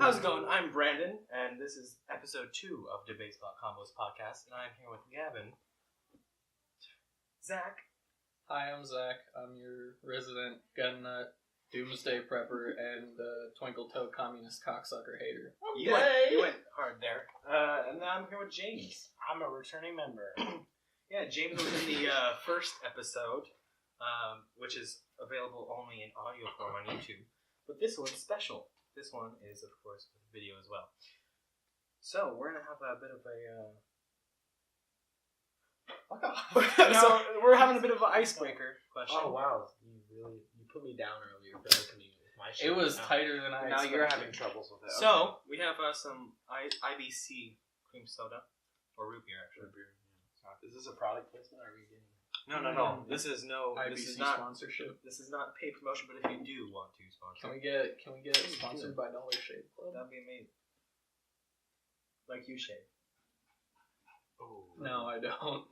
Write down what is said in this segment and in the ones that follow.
How's it going? I'm Brandon, and this is episode 2 of Debatespot Convos podcast, and I'm here with Gavin, Zach. Hi, I'm Zach. I'm your resident gun nut, doomsday prepper, and twinkle toe communist cocksucker hater. You went hard there. And now I'm here with James. I'm a returning member. Yeah, James was in the first episode, which is available only in audio form on YouTube. But this one's special. This one is, of course, with video as well. So, we're going to have a bit of a... Fuck off. So, we're having a bit of an icebreaker question. Oh, wow. You put me down earlier for opening my shit. It was tighter than I Now expected. you're having troubles with it. So, we have some IBC cream soda. Or root beer, actually. Is this a product placement? Or are we getting... No. This is IBC not sponsorship. This is not paid promotion, but if you do want to sponsor, Can we get it sponsored by Dollar Shave Club? that'd be amazing. Like you shave. Oh. No, I don't.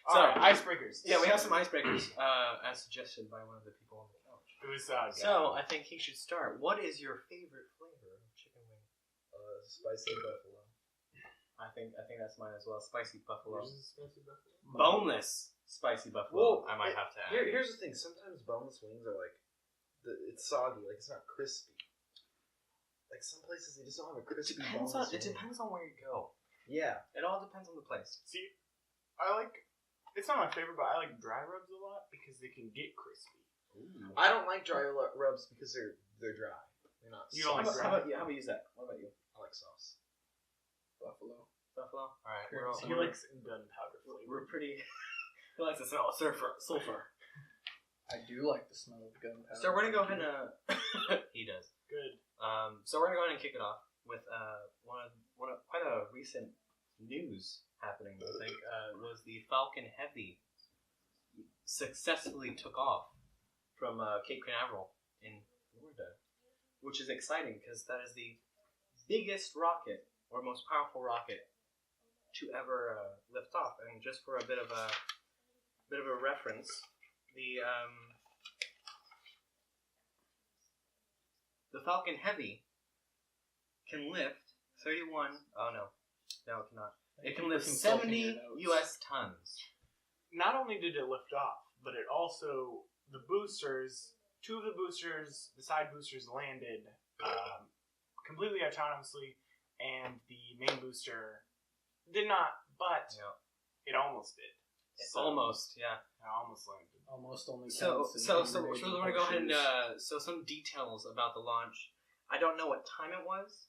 So icebreakers. Yeah, we have some icebreakers, as suggested by one of the people on the couch. It was So I think he should start. What is your favorite flavor of chicken wing? spicy buffalo. I think that's mine as well. Spicy buffalo. Spicy buffalo? Boneless spicy buffalo. Well, I might have to add. Here's the thing. Sometimes boneless wings are like, it's soggy. Like it's not crispy. Like some places they just don't have a crispy boneless wing. It depends on where you go. Yeah. It all depends on the place. See, it's not my favorite, but I like dry rubs a lot because they can get crispy. Ooh. I don't like dry rubs because they're dry. They're not. You don't like How about you, Zach? What about you? I like sauce. Buffalo. All right. He likes gunpowder flavor. We're pretty. He likes the smell of sulfur. I do like the smell of gunpowder. So we're gonna go ahead and he does. Good. So we're gonna go ahead and kick it off with one of quite a recent news happening. I think was the Falcon Heavy successfully took off from Cape Canaveral in Florida, which is exciting because that is the biggest rocket or most powerful rocket to ever lift off. And just for a bit of a reference, the Falcon Heavy can lift 31. Oh no, it cannot. It can lift 70 U.S. tons. Not only did it lift off, but it also the boosters. Two of the boosters, the side boosters, landed completely autonomously, and the main booster did not. But it almost did. Almost, yeah. It almost landed. Almost only. So we're gonna go ahead and so some details about the launch. I don't know what time it was.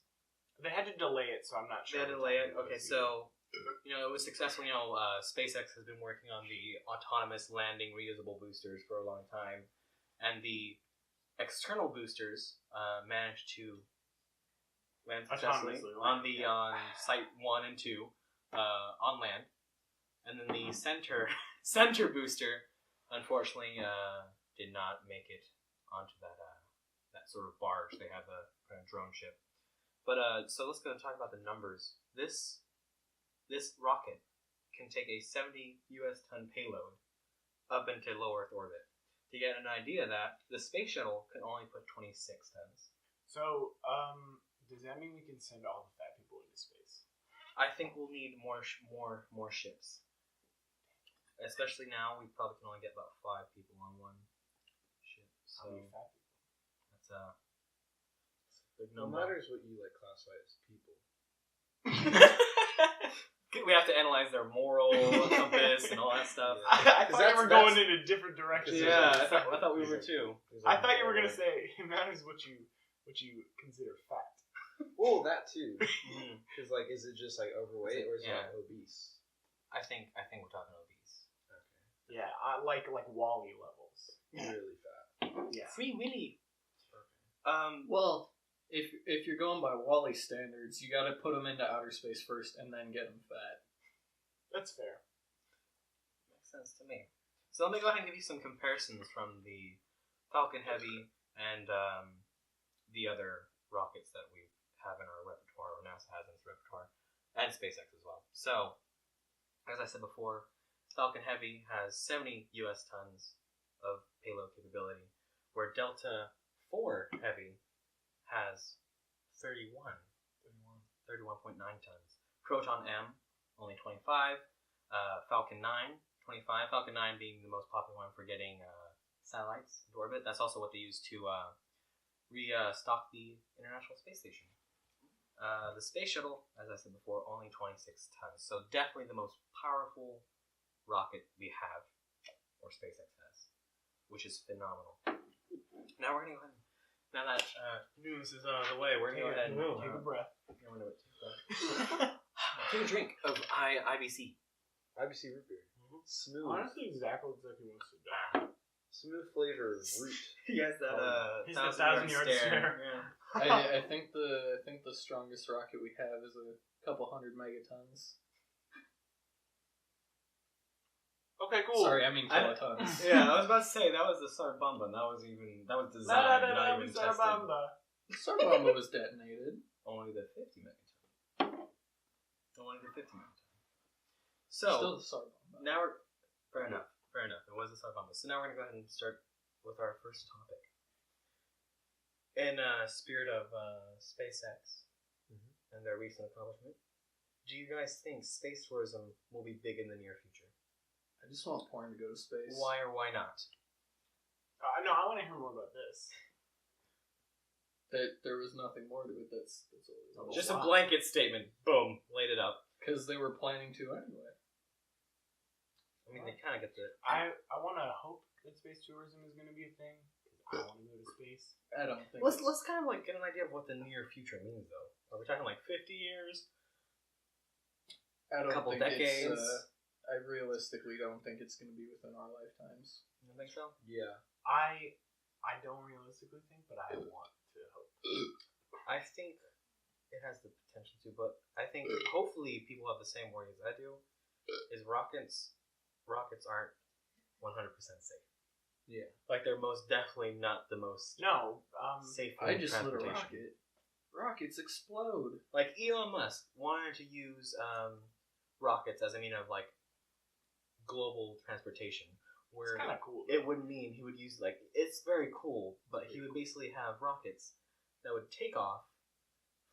They had to delay it, so I'm not sure. They had to delay it. Okay, so it was successful. SpaceX has been working on the autonomous landing reusable boosters for a long time, and the external boosters managed to land successfully on Site 1 and 2 on land, and then the center booster unfortunately did not make it onto that sort of barge. They have a kind of drone ship. But so let's go and talk about the numbers. This rocket can take a 70 U.S. ton payload up into low Earth orbit. To get an idea of that, the space shuttle can only put 26 tons. So, does that mean we can send all the fat people into space? I think we'll need more ships. Especially now, we probably can only get about 5 people on one ship. So How many fat people? that's a big No number. matters what you classify as people. We have to analyze their moral compass and all that stuff. I thought you were going in a different direction. Yeah, I thought we were too. I thought you were gonna say it matters what you consider fat. Well, that too. Because is it just overweight or is it obese? I think we're talking obese. Okay. Yeah, I like Wally levels. Really fat. Yeah. Free Willy. Well, if you're going by Wally standards, you got to put them into outer space first and then get them fat. That's fair. Makes sense to me. So let me go ahead and give you some comparisons from the Falcon Heavy and the other rockets that we have in our repertoire, or NASA has in its repertoire, and SpaceX as well. So, as I said before, Falcon Heavy has 70 U.S. tons of payload capability, where Delta IV Heavy has 31.9 tons. Proton M, only 25. Falcon 9, 25. Falcon 9 being the most popular one for getting satellites into orbit. That's also what they use to restock the International Space Station. The Space Shuttle, as I said before, only 26 tons. So definitely the most powerful rocket we have, or SpaceX has, which is phenomenal. Now we're going to go ahead and, now that news is out of the way, we're going to go ahead and take a breath. Take a drink of IBC. IBC root beer. Smooth. Honestly, Zach looks like he wants to die. Smooth flavor of root. He has that He's the 1,000-yard stare. Yeah. I think the strongest rocket we have is a couple hundred megatons. Okay, cool. Sorry, I mean kilotons. Yeah, I was about to say that was the Sarbamba. That was designed, not even tested. Sarbamba was detonated. Only the 50 megaton. Only the 50 megaton. So Still the Sarbamba. now we're fair enough. It was the Sarbamba. So now we're gonna go ahead and start with our first topic. In spirit of SpaceX and their recent accomplishment, do you guys think space tourism will be big in the near future? I just want porn to go to space. Why or why not? No, I want to hear more about this. There was nothing more to it. That's all. Just a blanket statement. Boom, laid it up. Because they were planning to anyway. I mean, they kind of get the. I want to hope that space tourism is going to be a thing. I want to go to space. I don't think. Let's kind of like get an idea of what the near future means, though. Are we talking like 50 years? I don't couple think decades? I realistically don't think it's going to be within our lifetimes. You don't think so? Yeah. I don't realistically think, but I want to hope. I think it has the potential to, but I think hopefully people have the same worries I do. Is rockets aren't 100% safe. Yeah. Like they're most definitely not the most No, safe. I just lit a transportation. rocket. Rockets explode. Like Elon Musk wanted to use rockets as a mean of like global transportation, where it's kind of cool. it would mean he would use like it's very cool, but he would basically have rockets that would take off,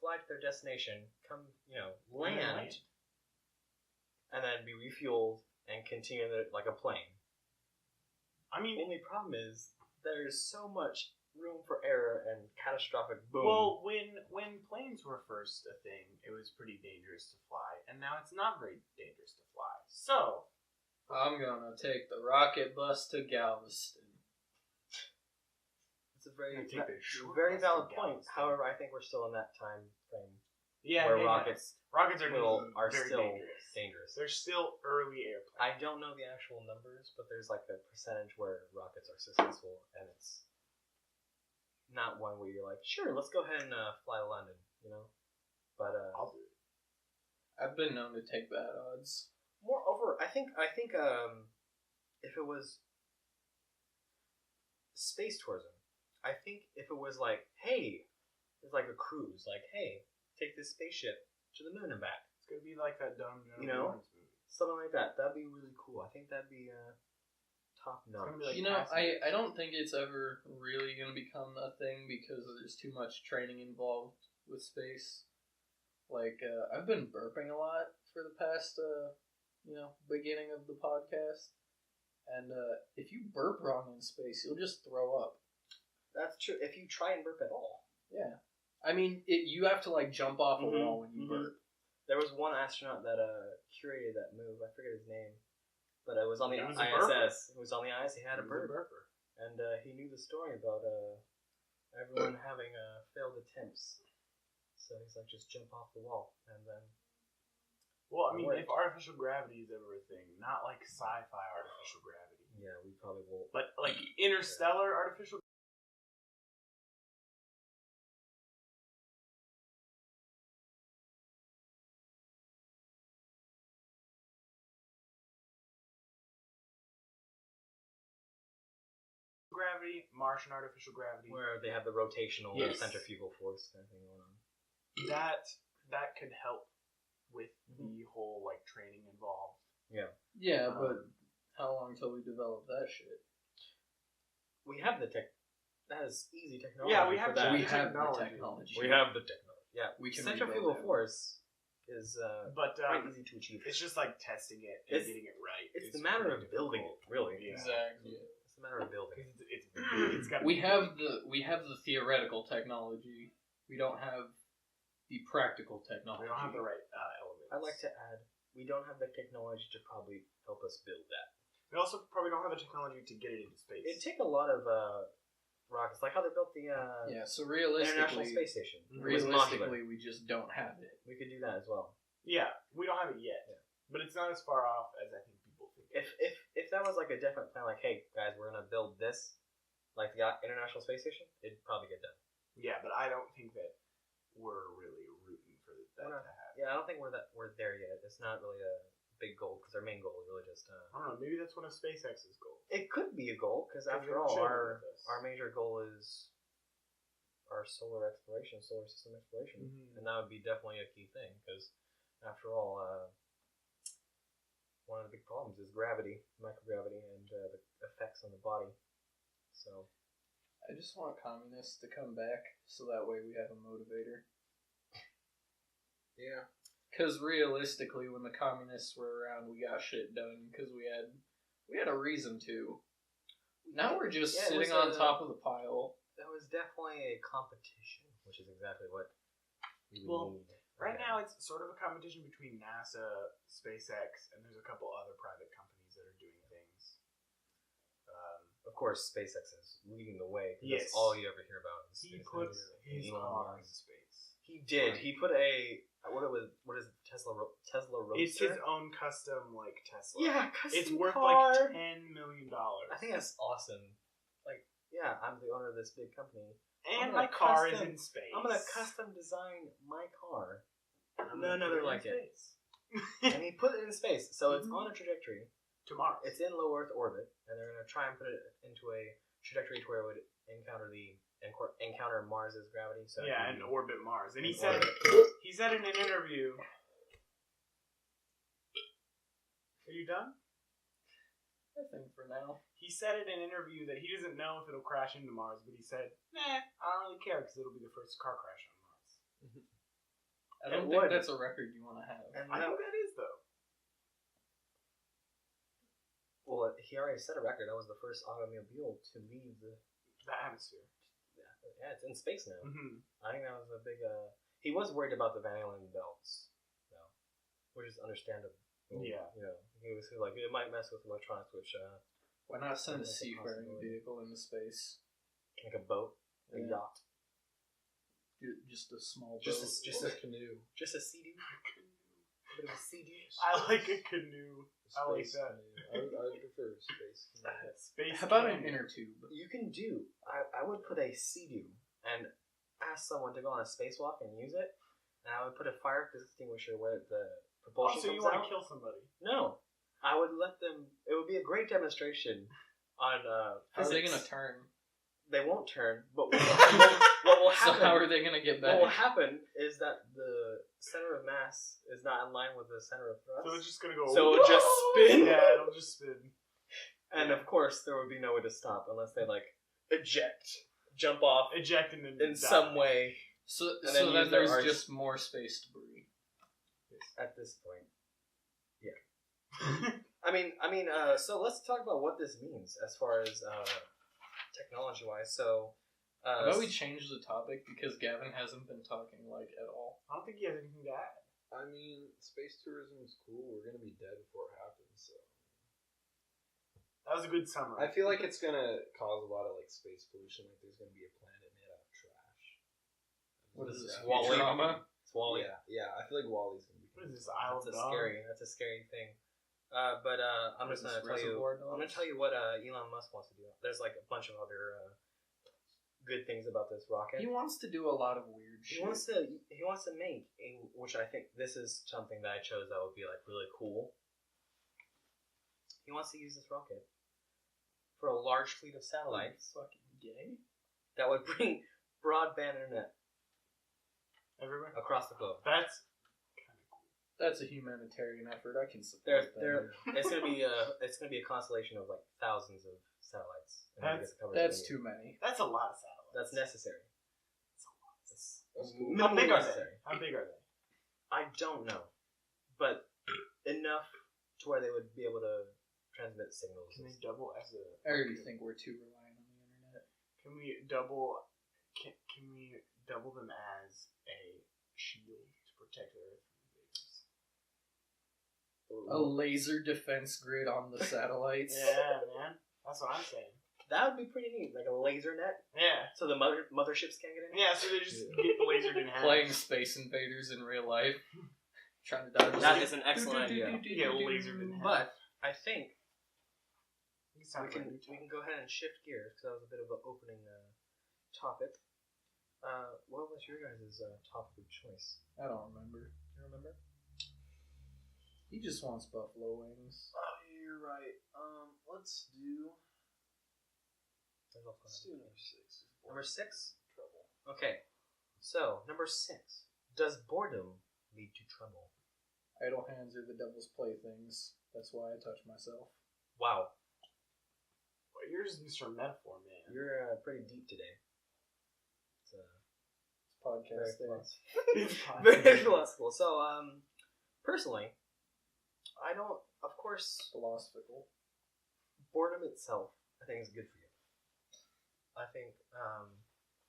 fly to their destination, come land, and then be refueled and continue like a plane. I mean, The only problem is there's so much room for error and catastrophic boom. well, when planes were first a thing, it was pretty dangerous to fly, and now it's not very dangerous to fly. So, I'm gonna take the rocket bus to Galveston. it's a very, take the short very bus to valid point. Galveston. However, I think we're still in that time frame yeah, where yeah. rockets Rockets are very still dangerous. dangerous. They're still early airplanes. I don't know the actual numbers, but there's like a percentage where rockets are successful, and it's not one where you're like, sure, let's go ahead and fly to London, But I'll do it. I've been known to take bad odds. moreover, I think if it was space tourism, I think if it was like, hey, it's like a cruise, like, hey, take this spaceship to the moon and back. It's gonna be like that dumb You know? Lawrence movie. Something like that. That'd be really cool. I think that'd be top notch. gonna be like I don't think it's ever really going to become a thing because there's too much training involved with space. Like, I've been burping a lot for the past, beginning of the podcast. And if you burp wrong in space, you'll just throw up. That's true. If you try and burp at all. Yeah. I mean, you have to, like, jump off a Mhm, wall when you mhm. burp. There was one astronaut that curated that move. I forget his name, but it was on the It was a ISS. It was on the ISS. He had a It was burp, and he knew the story about everyone having failed attempts. So he's like, just jump off the wall, and then Well, I mean, Worked. if artificial gravity is ever a thing, not like sci-fi artificial gravity, yeah, we probably will. but like interstellar artificial. Gravity, Martian artificial gravity. Where they have the rotational Yes. centrifugal force kind of thing going on. That could help with the whole like training involved. Yeah, but how long till we develop that shit? We have the tech. That is easy technology. Yeah, we for have that. We the have the technology. technology. We have the technology. Yeah, we can centrifugal rebuild it. force is But quite easy to achieve. it's just like testing it and It's- getting it right. It's the matter pretty of building it, difficult. really. Yeah. Exactly. It's the matter of building it. It's got. We have the theoretical technology. We don't have the practical technology. We don't have the right elements. I'd like to add, we don't have the technology to probably help us build that. We also probably don't have the technology to get it into space. It'd take a lot of rockets, like how they built the Yeah, so International realistically, Space Station. It was modular. realistically, we just don't have it. We could do that as well. Yeah, we don't have it yet, but it's not as far off as I think people think. If that was like a definite plan, like, hey guys, we're gonna build this, like the International Space Station, it'd probably get done. Yeah, but I don't think that we're really rooting for that We're not- to happen. Yeah, I don't think we're there yet. It's not really a big goal because our main goal is really just. I don't know. Maybe that's one of SpaceX's goals. It could be a goal because Because after they all, share it our with us. our major goal is our solar exploration, solar system exploration, Mhm. and that would be definitely a key thing because after all, one of the big problems is gravity, microgravity, and the effects on the body. So I just want communists to come back so that way we have a motivator. Yeah. Because realistically, when the communists were around, we got shit done because we had a reason to. Now we're just Yeah, it sitting was on top of the pile. that was definitely a competition, which is exactly what we would Well, need. Right Okay. now, it's sort of a competition between NASA, SpaceX, and there's a couple other private companies that are doing things. Of course, SpaceX is leading the way. 'Cause Yes. That's all you ever hear about. Is He SpaceX puts and his Elon car in Musk. space. He did. He put a what is it, Tesla Roadster? It's his own custom like Tesla. Yeah, custom It's worth car. like $10 million. I think that's awesome. Like, yeah, I'm the owner of this big company. And I'm my gonna car is custom- in space. I'm gonna custom design my car, I'm none gonna other put like in it. space. and he put it in space. So it's Mhm. on a trajectory. Tomorrow. It's in low Earth orbit, and they're gonna try and put it into a trajectory to where it would encounter Mars's gravity. So it Yeah, would and be- orbit Mars. And in he said orbit. he said in an interview. Are you done? I think for now. He said in an interview that he doesn't know if it'll crash into Mars, but he said, "Nah, I don't really care because it'll be the first car crash on Mars." I It don't would. think that's a record you want to have. And I that- think that is though. well, he already set a record. That was the first automobile to leave the. The atmosphere. Yeah, it's in space now. Mm-hmm. I think that was a big. He was worried about the Van Allen belts, though, which is understandable. Yeah. You know, he was like, it might mess with electronics, which Why not send a That's a seafaring possibility. vehicle into space? like a boat, a Yeah. yacht, Just a small Just boat. a- just or a- canoe. just a CD, a bit of a CD. I like a canoe. I like Space that. canoe. I would prefer space canoe. Space. How about an canoe. inner tube? You can do. I would put a CD and ask someone to go on a spacewalk and use it, and I would put a fire extinguisher where the propulsion Also, comes you want out. to kill somebody? No, I would let them. It would be a great demonstration on How are they physics. going to turn? They won't turn, but what will So happen? how are they going to get What will back? happen is that the center of mass is not in line with the center of thrust, So it's just gonna go. So it'll just "Whoa!" spin. Yeah, it'll just spin. and of course there would be no way to stop unless they like eject, jump off Eject and then in die. some way. So, And so then then use their there's arch- just more space debris. At this point, I mean, so let's talk about what this means as far as technology-wise. So, How about we change the topic because Gavin hasn't been talking like at all. I don't think he has anything to add. I mean, space tourism is cool. We're gonna be dead before it happens, so That was a good summary. I feel like it's gonna cause a lot of like space pollution. Like there's gonna be a planet made out of trash. What is this? Yeah. Wall-E. Futurama? it's Wally. Yeah. I feel like Wally's gonna be. What is this, Isle That's of a Dogs? That's a scary thing. But I'm What just is gonna this, tell you. Reservoir I'm gonna Dogs? tell you what Elon Musk wants to do. There's like a bunch of other good things about this rocket. He wants to do a lot of weird He shit. wants to make a, which I think this is something that I chose that would be like really cool. He wants to use this rocket for a large fleet of satellites Fucking gay. that would bring broadband internet Everywhere? across the globe. That's kind of cool. That's a humanitarian effort. I can support that. It's gonna be a constellation of like thousands of satellites. And we get to cover That's everything. too many. That's a lot of satellites. That's necessary. That's cool. How big are they? necessary. How big are they? I don't know, but enough to where they would be able to transmit signals. Can they double as a? I already think we're too reliant on the internet. Can we double? Can we double them as a shield to protect Earth from invaders? A laser defense grid on the satellites. Yeah, man. That's what I'm saying. That would be pretty neat, like a laser net, Yeah. so the motherships can't get in. Yeah, so they just get lasered in half. Playing Space Invaders in real life. Trying to dodge. That is an excellent idea. Yeah, lasered in half. But I think It we sounds can like go ahead and shift gears because that was a bit of an opening topic. What was your guys' topic of choice? I don't remember. You remember? He just wants buffalo wings. Oh, you're right. Let's do number 6. Number 6? Trouble. Okay. So, number 6. Does boredom lead to trouble? Idle hands are the devil's playthings. That's why I touch myself. Wow. Well, you're just Mr. Metaphor, man. You're pretty deep today. It's Podcast very day. philosophical. Very philosophical. So, personally, I don't, of course, Philosophical. boredom itself, I think is good for you. I think,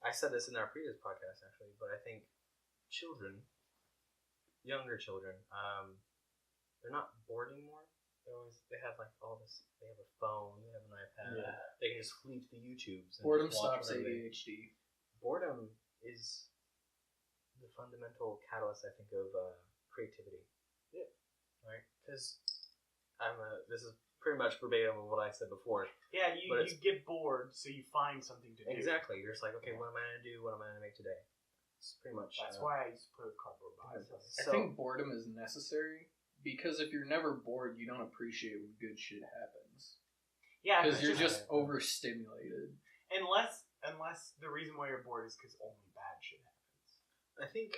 I said this in our previous podcast actually, but I think children, younger children, they're not bored anymore. They have like all this, they have a phone, they have an iPad, Yeah. they can just fleet to the YouTubes. And Boredom just watch stops whatever they- ADHD. Boredom is the fundamental catalyst, I think, of creativity. Yeah. Right? Because this is pretty much verbatim of what I said before. Yeah, But you get bored, so you find something to do. Exactly. You're just like, okay, what am I going to do? What am I going to make today? It's pretty much. That's why I used to play with cardboard boxes. I think boredom is necessary because if you're never bored, you don't appreciate when good shit happens. Yeah, Because you're just- just overstimulated. unless the reason why you're bored is because only bad shit happens. I think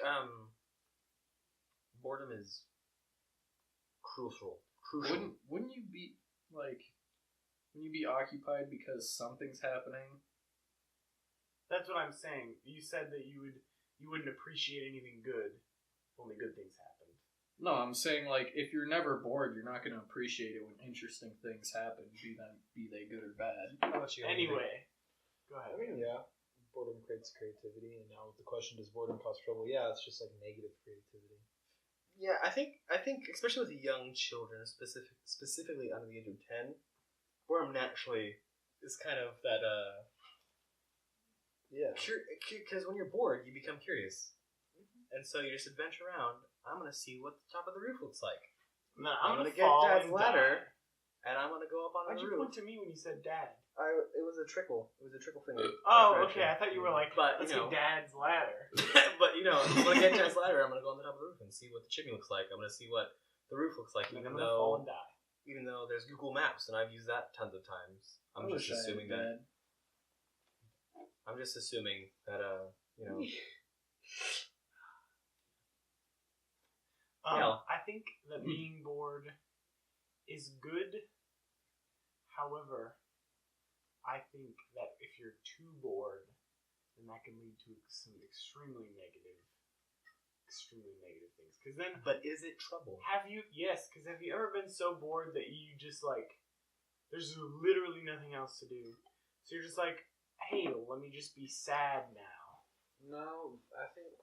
boredom is crucial. Wouldn't you be like? Wouldn't you be occupied because something's happening? That's what I'm saying. You said that you wouldn't appreciate anything good. Only good things happen. No, I'm saying like if you're never bored, you're not going to appreciate it when interesting things happen, be they good or bad. How about you? Anyway, go I ahead. mean, yeah, boredom creates creativity, and now with the question, does boredom cause trouble? Yeah, it's just like negative creativity. Yeah, I think especially with young children, specifically under the age of 10, boredom naturally is kind of that Yeah. because when you're bored, you become curious, and so you just adventure around. I'm gonna see what the top of the roof looks like. No, I'm gonna gonna get fall Dad's and ladder, die. and I'm gonna go up on Why'd the you roof. point to me when you said Dad? It was a trickle. It was a trickle finger. Oh, direction. okay. I thought you were like, But, let's you know. get Dad's ladder. But I'm gonna get Dad's ladder. I'm gonna go on the top of the roof and see what the chimney looks like. I'm gonna see what the roof looks like, And then even I'm gonna fall and though die. there's Google Maps and I've used that tons of times. I'm just assuming that Yeah. I think that being bored is good. However, I think that if you're too bored, then that can lead to some extremely negative things. Because then, But is it trouble? have you ever been so bored that you just like, there's literally nothing else to do, so you're just like, hey, let me just be sad now. No, I think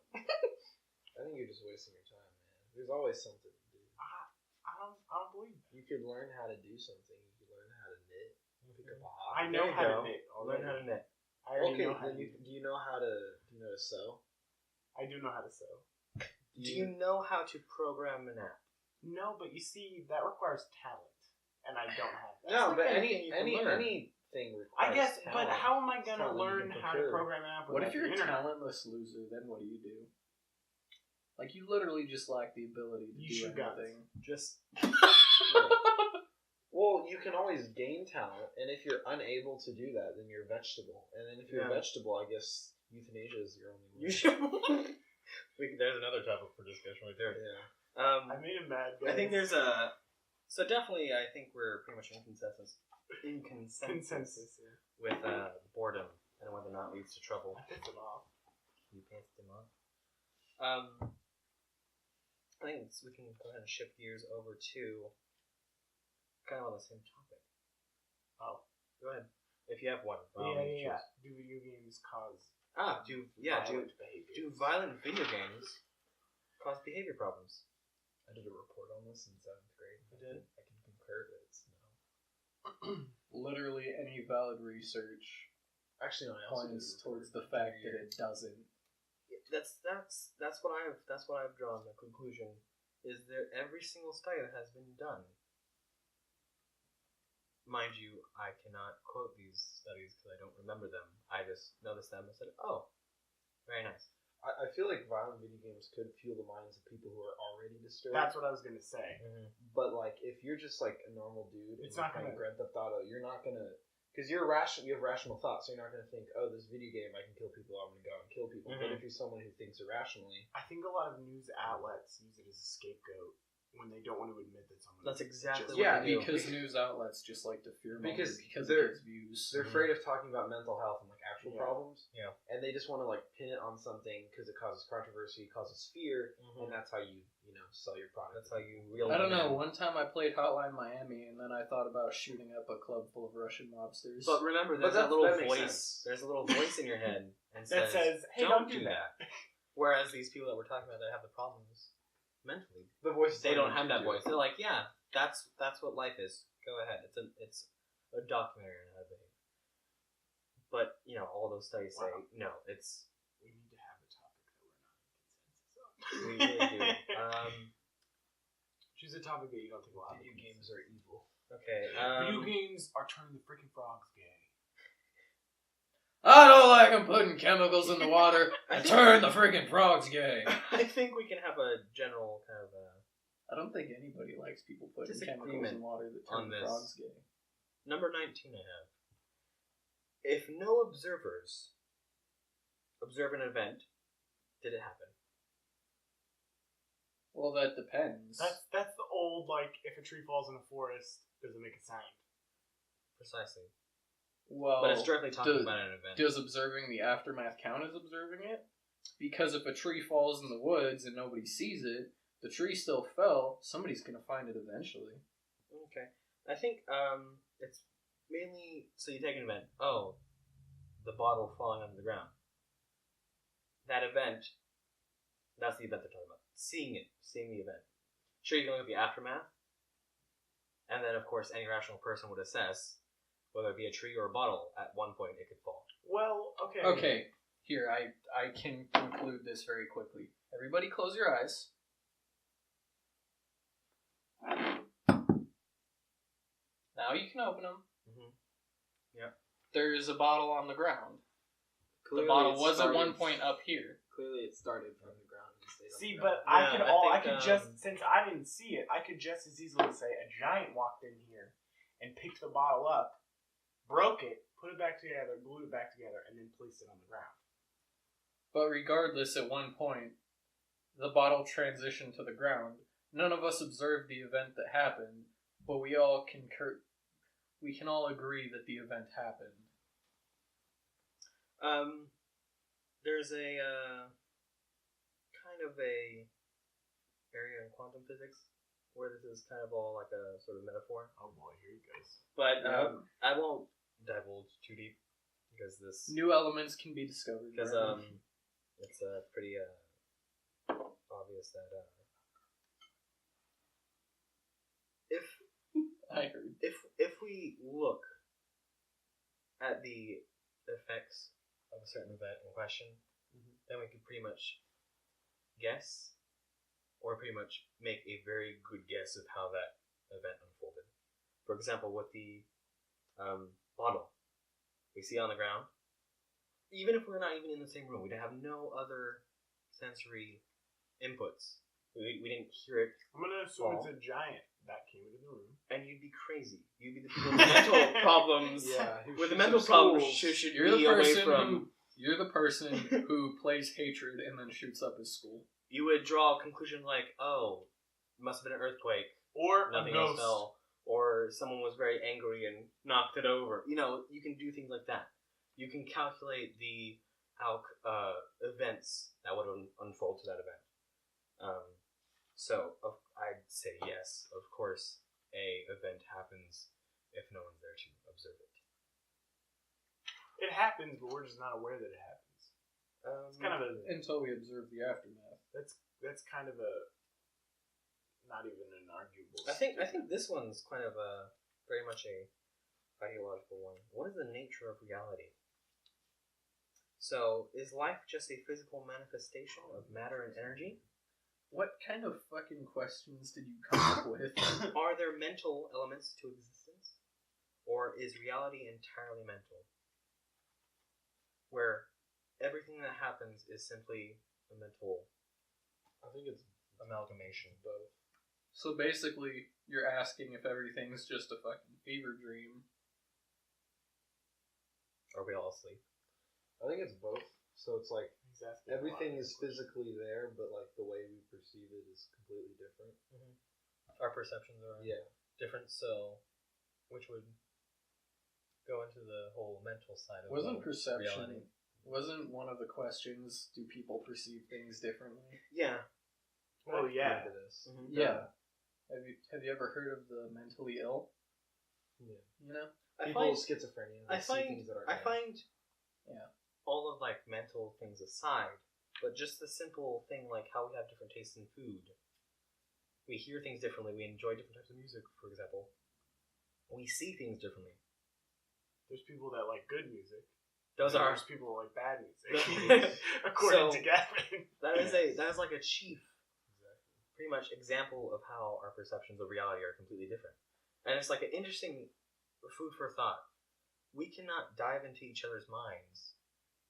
you're just wasting your time, man. There's always something to do. I don't believe that. You could learn how to do something. You could learn how to knit. Pick up a hobby. I know There you how go. to knit. I'll learn how to knit. I already Okay, know how then to do you know how to sew? I do know how to sew. Do you know how to program an app? No, but you see, that requires talent, and I don't have that. No, like but anything you can learn. anything requires I guess, talent. but how am I It's gonna not like you learn can how to procure. program an app? What if without you're the a internet? talentless loser? Then what do you do? Like you literally just lack the ability to You do shoot guns. anything. Just Well, you can always gain talent, and if you're unable to do that, then you're a vegetable. And then if you're a Yeah. vegetable, I guess euthanasia is your only way. you should. There's another topic for discussion right there. Yeah. I made him mad. I think guys. there's so definitely I think we're pretty much in consensus consensus. Yeah. with boredom and whether or not it leads to trouble. I pissed him off. You pissed him off. I think we can go ahead and shift gears over to kind of on the same topic. Oh. Go ahead. If you have one. Yeah. Do video games cause Violent behaviors. do violent video games cause behavior problems? I did a report on this in 7th grade. You did? I can concur that it's no. Literally any valid research Actually, no. I also did a points report towards the every fact year. that it doesn't. That's what I've drawn the conclusion is that every single study that has been done. Mind you, I cannot quote these studies because I don't remember them. I just noticed them and said, "Oh, very nice." I feel like violent video games could fuel the minds of people who are already disturbed. That's what I was gonna say. But like, if you're just like a normal dude, It's and not you're playing gonna- Grand Theft Auto, you're not gonna, because you're rational. You have rational thoughts, so you're not gonna think, "Oh, this video game, I can kill people. I'm gonna go and kill people." But Mhm. if you're someone who thinks irrationally, I think a lot of news outlets use it as a scapegoat when they don't want to admit that someone. That's exactly just- what Yeah, they do. because news outlets just like to fear Because because they're- it gets views. they're afraid of talking about mental health and like actual Yeah. problems. Yeah. And they just want to like pin it on something because it causes controversy, causes fear, and that's how you sell your product. That's how you reel I don't them know. in. One time I played Hotline Miami, and then I thought about shooting up a club full of Russian mobsters. But remember, But there's that little that makes voice. sense. There's a little voice in your head and That says, "Hey, don't do that." Whereas these people that we're talking about that have the problems mentally, The voice. they don't have that voice. They're like, yeah, that's what life is. Go ahead. It's a documentary on how to behave. But all those studies say Wow. no. It's We need to have a topic that we're not in consensus on. we really do. Choose a topic that you don't think will have. Video games are evil. Okay. Video games are turning the freaking frogs gay. I don't like them putting chemicals in the water I and think- turn the freaking frogs gay. I think we can have a general kind of I don't think anybody likes people putting chemicals Disagreement in water that on turn the this. frogs gay. number 19. I have. If no observers observe an event, did it happen? Well, that depends. That's the old if a tree falls in a forest, does it make a sound? Precisely. Well, But it's directly talking about an event. does observing the aftermath count as observing it? Because if a tree falls in the woods and nobody sees it, the tree still fell, somebody's going to find it eventually. Okay. I think it's mainly so you take an event. Oh, the bottle falling on the ground. That event. That's the event they're talking about. Seeing the event. Sure, you can look at the aftermath, and then of course any rational person would assess whether it be a tree or a bottle. At one point, it could fall. Well, okay. Okay, here, I can conclude this very quickly. Everybody close your eyes. Now you can open them. Mm-hmm. Yeah. There's a bottle on the ground. Clearly the bottle it was at started- one point up here. Clearly, it started from the ground. And stayed on See, the but ground. Yeah, I could think, just since I didn't see it, I could just as easily say a giant walked in here and picked the bottle up, broke it, put it back together, glued it back together, and then placed it on the ground. But regardless, at one point, the bottle transitioned to the ground. None of us observed the event that happened, but we all concur. We can all agree that the event happened. There's a kind of a area in quantum physics where this is kind of all like a sort of metaphor. Oh boy, here he goes. But Yep. I won't divulge too deep because this New elements can be discovered. because forever. it's pretty obvious that I heard. if we look at the effects of a certain event in question, then we can pretty much guess or pretty much make a very good guess of how that event unfolded. For example, with the bottle we see on the ground, even if we're not even in the same room, we'd have no other sensory inputs. We didn't hear it, I'm gonna assume it's a giant that came into the room. and you'd be crazy. You'd be the people with mental problems. Yeah, who With the shoots mental some problems, schools. should You're the be away person from. You're the person who plays hatred and then shoots up his school. You would draw a conclusion like, oh, it must have been an earthquake. Or Nothing a else ghost. fell. Or someone was very angry and knocked it over. You can do things like that. You can calculate the events that would unfold to that event. So I'd say yes. Of course, a event happens if no one's there to observe it. It happens, but we're just not aware that it happens. It's kind of a Until we observe the aftermath. that's kind of a not even an arguable. I think this one's kind of very much a ideological one. What is the nature of reality? So, is life just a physical manifestation of matter and energy? What kind of fucking questions did you come up with? Are there mental elements to existence? Or is reality entirely mental? Where everything that happens is simply a mental I think it's amalgamation. both. So basically, you're asking if everything's just a fucking fever dream. Are we all asleep? I think it's both. So it's like He's asking everything a lot of is physically there, but like the way we perceive it is completely different. Our perceptions are Yeah. different, so which would go into the whole mental side of Wasn't perception... reality. Wasn't one of the questions, do people perceive things differently? Yeah. Well, yeah. Yeah. Have you ever heard of the mentally ill? Yeah. You know? People with schizophrenia. They see things that are I find Yeah. all of like mental things aside, but just the simple thing like how we have different tastes in food. We hear things differently, we enjoy different types of music, for example. We see things differently. There's people that like good music. There's people who like bad music. According to Gavin. That is like a chief pretty much example of how our perceptions of reality are completely different. And it's like an interesting food for thought. We cannot dive into each other's minds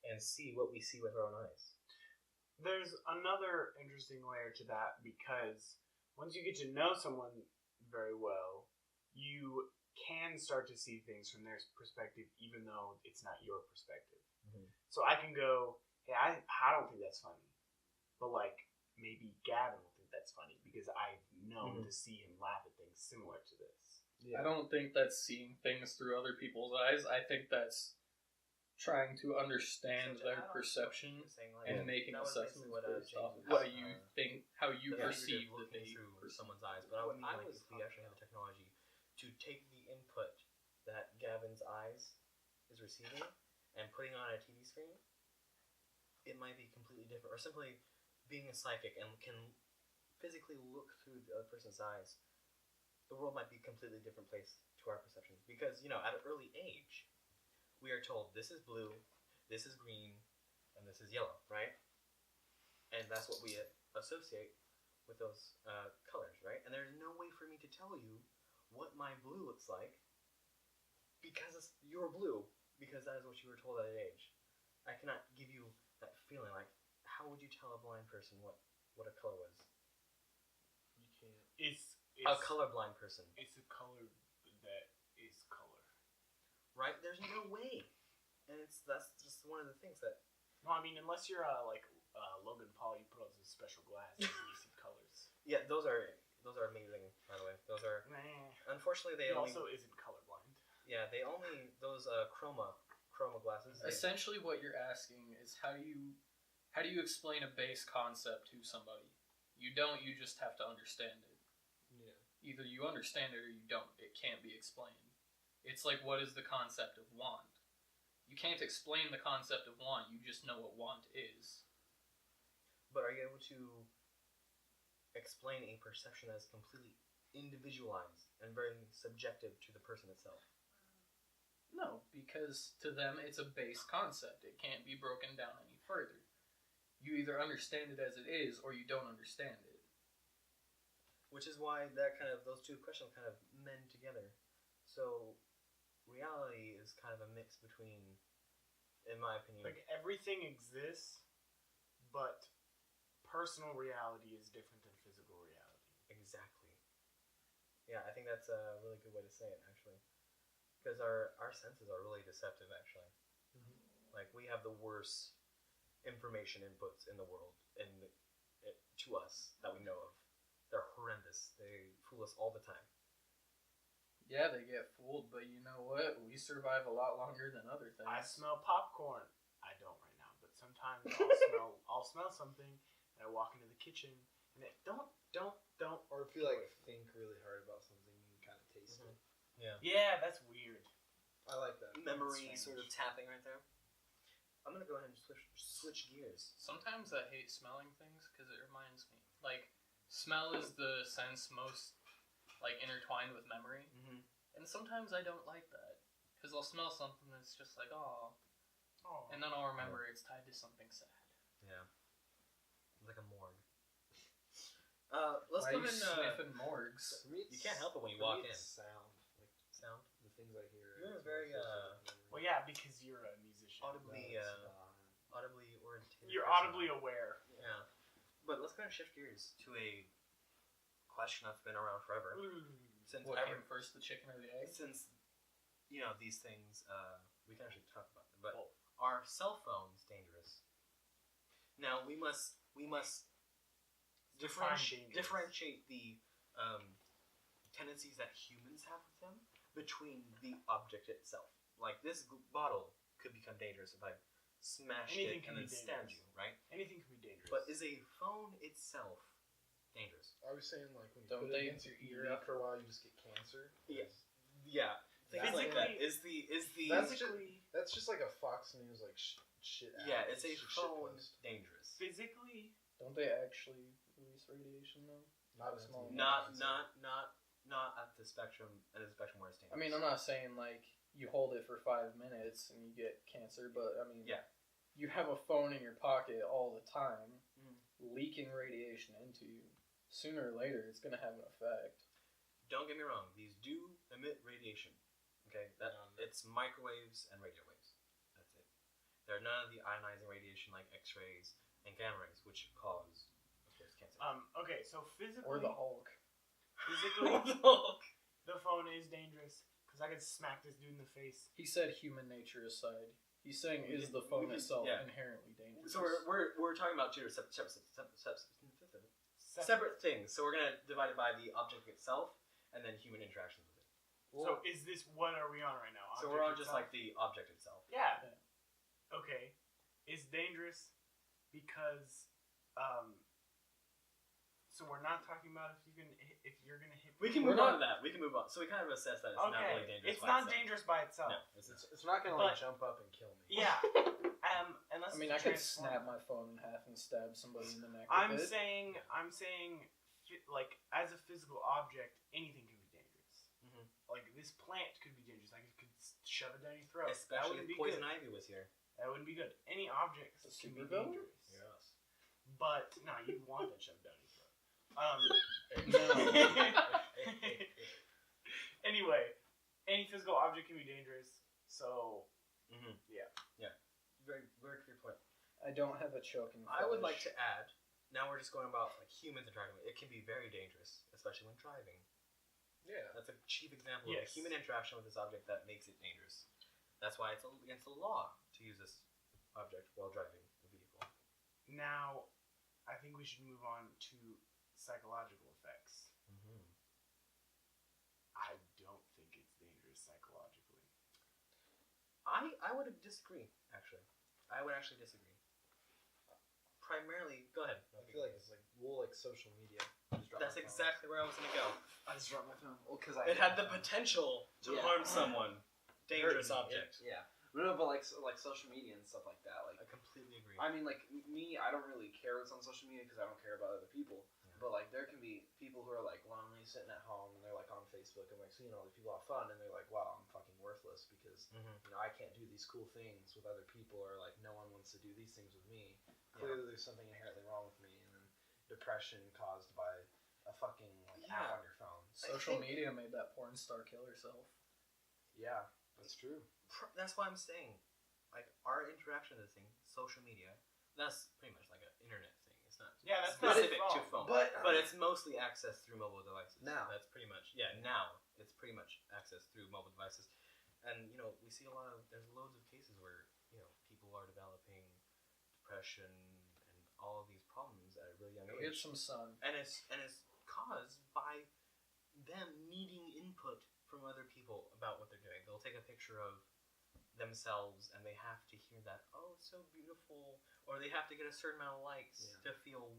and see what we see with our own eyes. There's another interesting layer to that because once you get to know someone very well, you can start to see things from their perspective even though it's not your perspective. Mm-hmm. So I can go, hey, I don't think that's funny. But like, maybe Gavin will think that's funny because I've known to see him laugh at things similar to this. Yeah. I don't think that's seeing things through other people's eyes. I think that's trying to understand their perception and making assessments based off of how you think, how you perceive the thing through someone's eyes. But I would mean like if we actually have the technology to take the input that Gavin's eyes is receiving and putting on a TV screen, it might be completely different. Or simply being a psychic and can physically look through the other person's eyes, the world might be a completely different place to our perceptions. Because, at an early age, we are told this is blue, this is green, and this is yellow, right? And that's what we associate with those colors, right? And there's no way for me to tell you what my blue looks like because you're blue, because that is what you were told at that age. I cannot give you that feeling. Like, how would you tell a blind person what a color was? You can't. It's a colorblind person. It's a color that is color. Right? There's no way. And that's just one of the things that... No, I mean, unless you're like Logan Paul, you put on some special glasses and you see colors. Yeah, those are amazing, by the way. Those are... Unfortunately, he also isn't colorblind. Yeah, they only... Those chroma glasses... Essentially what you're asking is how do you explain a base concept to somebody? You don't, you just have to understand it. Yeah. Either you understand it or you don't. It can't be explained. It's like, what is the concept of want? You can't explain the concept of want, you just know what want is. But are you able to explain a perception that is completely individualized and very subjective to the person itself? No, because to them it's a base concept. It can't be broken down any further. You either understand it as it is, or you don't understand it. Which is why those two questions kind of mend together. So, reality is kind of a mix between, in my opinion... Like, everything exists, but personal reality is different than physical reality. Exactly. Yeah, I think that's a really good way to say it, actually. Because our senses are really deceptive, actually. Mm-hmm. Like, we have the worst information inputs in the world, to us, that we know of. They're horrendous. They fool us all the time. Yeah, they get fooled, but you know what? We survive a lot longer than other things. I smell popcorn. I don't right now, but I'll smell something, and I walk into the kitchen, and it don't. Or if you like think really hard about something, you can kind of taste it. Yeah, that's weird. I like that. Memory Strange. sort of tapping right there. I'm gonna go ahead and switch gears. Sometimes I hate smelling things because it reminds me. Like, smell is the sense most, like, intertwined with memory. Mm-hmm. And sometimes I don't like that. Because I'll smell something that's just like, oh. Oh. And then I'll remember it's tied to something sad. Yeah. Like a morgue. Let's Why go are you ahead and... sniffing morgues? For me, You can't help it when you for walk me, in. it's sound. Like Sound? the things I hear. You're it's very, memory. Well, yeah, because you're a musician. Audibly, No, it's not. audibly oriented. You're person. audibly aware. Yeah. But let's kind of shift gears to a question that's been around forever. Since What came first, the chicken or the egg? Since, these things, we can actually talk about them. But are cell phones dangerous? Now, we must Define dangerous. differentiate the tendencies that humans have with them between the object itself. Like, this bottle could become dangerous if I smashed Anything it can and be then stabbed dangerous. you, right? Anything can be dangerous. But is a phone itself dangerous? I was saying like when you Don't put they it against your ear after a while, you just get cancer. Yeah. Yeah. Things like that. Is the That's just like a Fox News like shit. yeah, it's a shit phone post. dangerous. physically, Don't they actually release radiation, though? Not Small. small. Not at the spectrum where it's dangerous. I mean, I'm not saying, like, you hold it for 5 minutes and you get cancer, but, I mean, Yeah. you have a phone in your pocket all the time, Mm. leaking radiation into you. Sooner or later, it's going to have an effect. Don't get me wrong; these do emit radiation. Okay, it's microwaves and radio waves. That's it. There are none of the ionizing radiation like X-rays and gamma rays, which cause, of course, cancer. okay, so physically, Or the Hulk. physically, the phone is dangerous because I could smack this dude in the face. He said human nature aside. He's saying, We is can- the phone we can- itself yeah. inherently dangerous? So we're talking about two separate things. So we're gonna divide it by the object itself and then human interactions with it. So is this, what are we on right now? So we're on Object just itself? like the object itself. Yeah. Yeah. Okay. It's dangerous because, so we're not talking about if you're gonna hit. We can We're move on not- to that. We can move on. So we kind of assess that it's not really dangerous. It's by not itself. dangerous by itself. No, it's not. It's not gonna like But- jump up and kill me. Yeah. Unless I mean, I it's could transform- snap my phone in half and stab somebody in the neck I'm with it. saying, like, as a physical object, anything can be dangerous. Mhm. Like, this plant could be dangerous. Like, it could shove it down your throat. That Especially wouldn't if be poison good. ivy was here. That wouldn't be good. Any objects A can be supervillain? dangerous. Yes. But, no, you'd want that shoved down your throat. Anyway, any physical object can be dangerous. So, Mm-hmm. Yeah. Very, very clear point. I don't have a choking I would like fetish. to add. Now we're just going about like humans interacting with it. It can be very dangerous, especially when driving. Yeah. That's a cheap example of a Yes. human interaction with this object that makes it dangerous. That's why it's against the law to use this object while driving a vehicle. now, I think we should move on to psychological effects. Mm-hmm. I don't think it's dangerous psychologically. I would disagree, actually. I would actually disagree. Primarily, go ahead. I feel like it's like social media. That's exactly where I was going to go. I just dropped my phone. Well, because It had the potential to Yeah. harm someone. Dangerous Hurt me. object. Yeah. No, but like social media and stuff like that. Like, I completely agree. I mean, like me, I don't really care what's on social media because I don't care about other people. Yeah. But like, there can be people who are like lonely, sitting at home, and they're like on Facebook and like seeing all these people have fun, and they're like, "Wow, I'm fucking worthless because I can't do these cool things with other people, or like no one wants to do these things with me. Clearly, there's something inherently wrong with me." And then depression caused by a fucking like app on your phone. Social think- media made that porn star kill herself. Yeah, that's true. That's why I'm saying, like, our interaction with this thing, social media, that's pretty much like an internet thing. It's not Yeah, that's not specific a to phone. phone. But it's mostly accessed through mobile devices. Now. That's pretty much, now it's pretty much accessed through mobile devices. And, we see there's loads of cases where, people are developing depression and all of these problems at a really young Go age. get some sun. And it's caused by them needing input from other people about what they're doing. They'll take a picture of themselves, and they have to hear that, oh, it's so beautiful, or they have to get a certain amount of likes to feel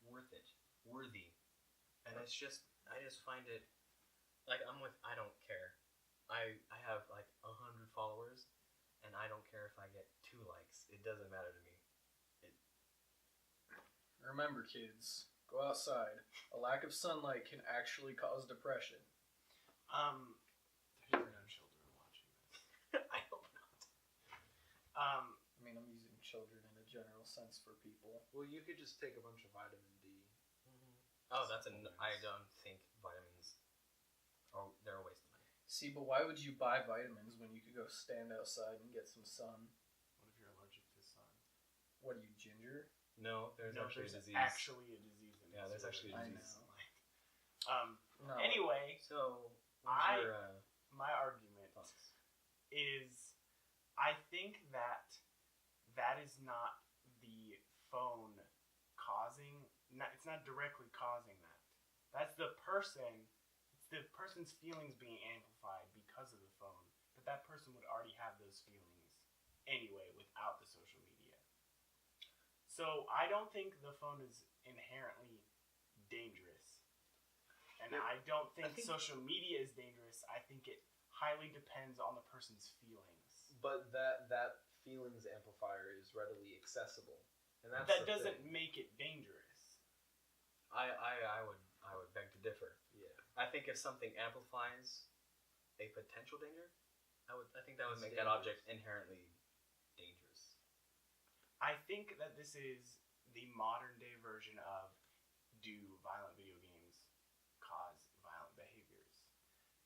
worthy. And it's just, I just find it, like, I don't care. I have like 100 followers, and I don't care if I get 2 likes. It doesn't matter to me. Remember, kids, go outside. A lack of sunlight can actually cause depression. There's no children watching this. I hope not. I mean, I'm using children in a general sense for people. Well, you could just take a bunch of vitamin D. Oh, I don't think vitamins they're a waste of money. See, but why would you buy vitamins when you could go stand outside and get some sun? What if you're allergic to sun? What are you, ginger? No, there's actually a disease. Actually a disease. In Yeah, there's actually a I disease. No. Anyway, So, my argument thoughts? is, I think that is not the phone causing. It's not directly causing that. That's the person. It's the person's feelings being amplified because of the phone. But that person would already have those feelings anyway without the social media. So I don't think the phone is inherently dangerous. And I don't think social media is dangerous. I think it highly depends on the person's feelings. But that feelings amplifier is readily accessible, and that's that doesn't make it dangerous. I would beg to differ. Yeah. I think if something amplifies a potential danger, I think that would It's make that dangerous. object inherently dangerous. I think that this is the modern day version of, do violent video games cause violent behaviors?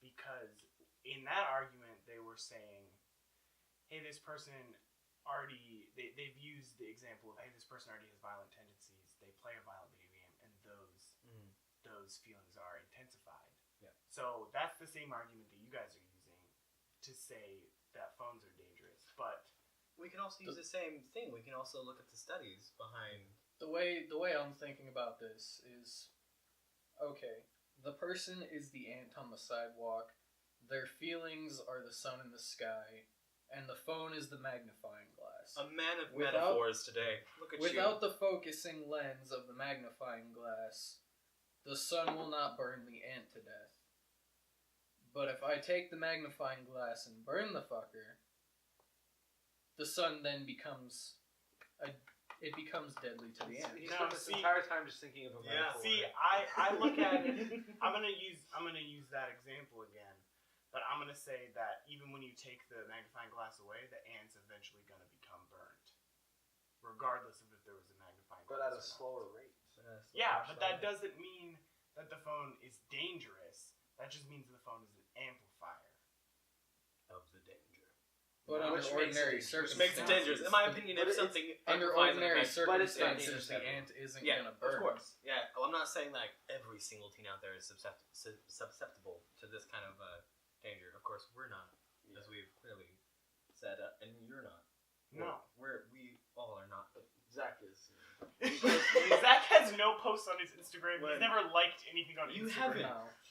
Because in that argument, they were saying, hey, this person already, they've used the example of, hey, this person already has violent tendencies, they play a violent video game, and those feelings are intensified. Yeah. So that's the same argument that you guys are using to say that phones are dangerous. But We can also use the same thing. We can also look at the studies behind. The way I'm thinking about this is, okay, the person is the ant on the sidewalk, their feelings are the sun in the sky, and the phone is the magnifying glass. A man of Without- metaphors today. Look at Without the focusing lens of the magnifying glass, the sun will not burn the ant to death. But if I take the magnifying glass and burn the fucker, the sun then becomes deadly to the ant. He No, spent this see- entire time just thinking of a Yeah. metaphor. see, I look at it. I'm gonna use that example again, but I'm gonna say that even when you take the magnifying glass away, the ant's eventually gonna become burnt, regardless of if there was a magnifying glass. but at or a not. slower rate. Yeah, but that doesn't mean that the phone is dangerous. That just means the phone is an amplifier. of the danger. But under Which makes ordinary it- circumstances, Which makes it dangerous. In my opinion, But if it's- something under amplifies an ordinary effect- but it's not circumstances, the dangerous ant isn't yeah, gonna burn. of course. Yeah, well, I'm not saying like every single teen out there is susceptible to this kind of danger. Of course, we're not, as we've clearly said, and you're not. No. We all are not. But Zach is. Zach has no posts on his Instagram. When- He's never liked anything on You Instagram. haven't.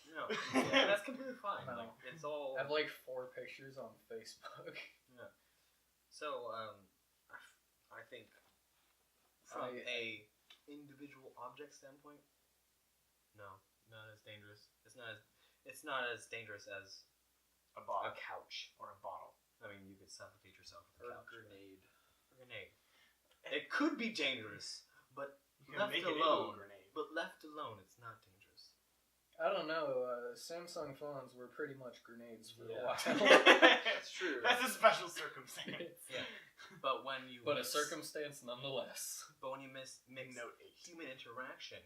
No, no, yeah, that's completely fine. No. Like it's all. I have like 4 pictures on Facebook. So, I think from I- a individual object standpoint, no, not as dangerous. It's not as dangerous as A a bottle couch. or a bottle. I mean, you could suffocate yourself with Or a a couch. grenade. A grenade. It could be dangerous, but You can left make it into alone. a grenade. But left alone, it's not dangerous. I don't know. Samsung phones were pretty much grenades for Yeah. a while. That's true. That's a special circumstance. Yeah. But when you But a mix- circumstance nonetheless. But when you mix Note 8. human interaction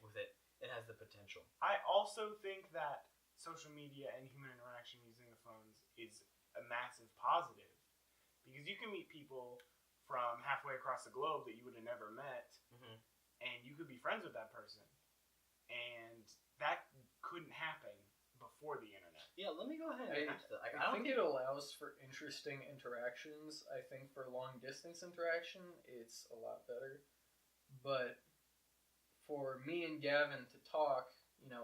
with it, it has the potential. I also think that social media and human interaction using the phones is a massive positive, because you can meet people from halfway across the globe that you would have never met, Mm-hmm. and you could be friends with that person, and that couldn't happen before the internet. Yeah, let me go ahead I- and answer that. Like, I think it allows for interesting interactions. I think for long distance interaction, it's a lot better. But for me and Gavin to talk,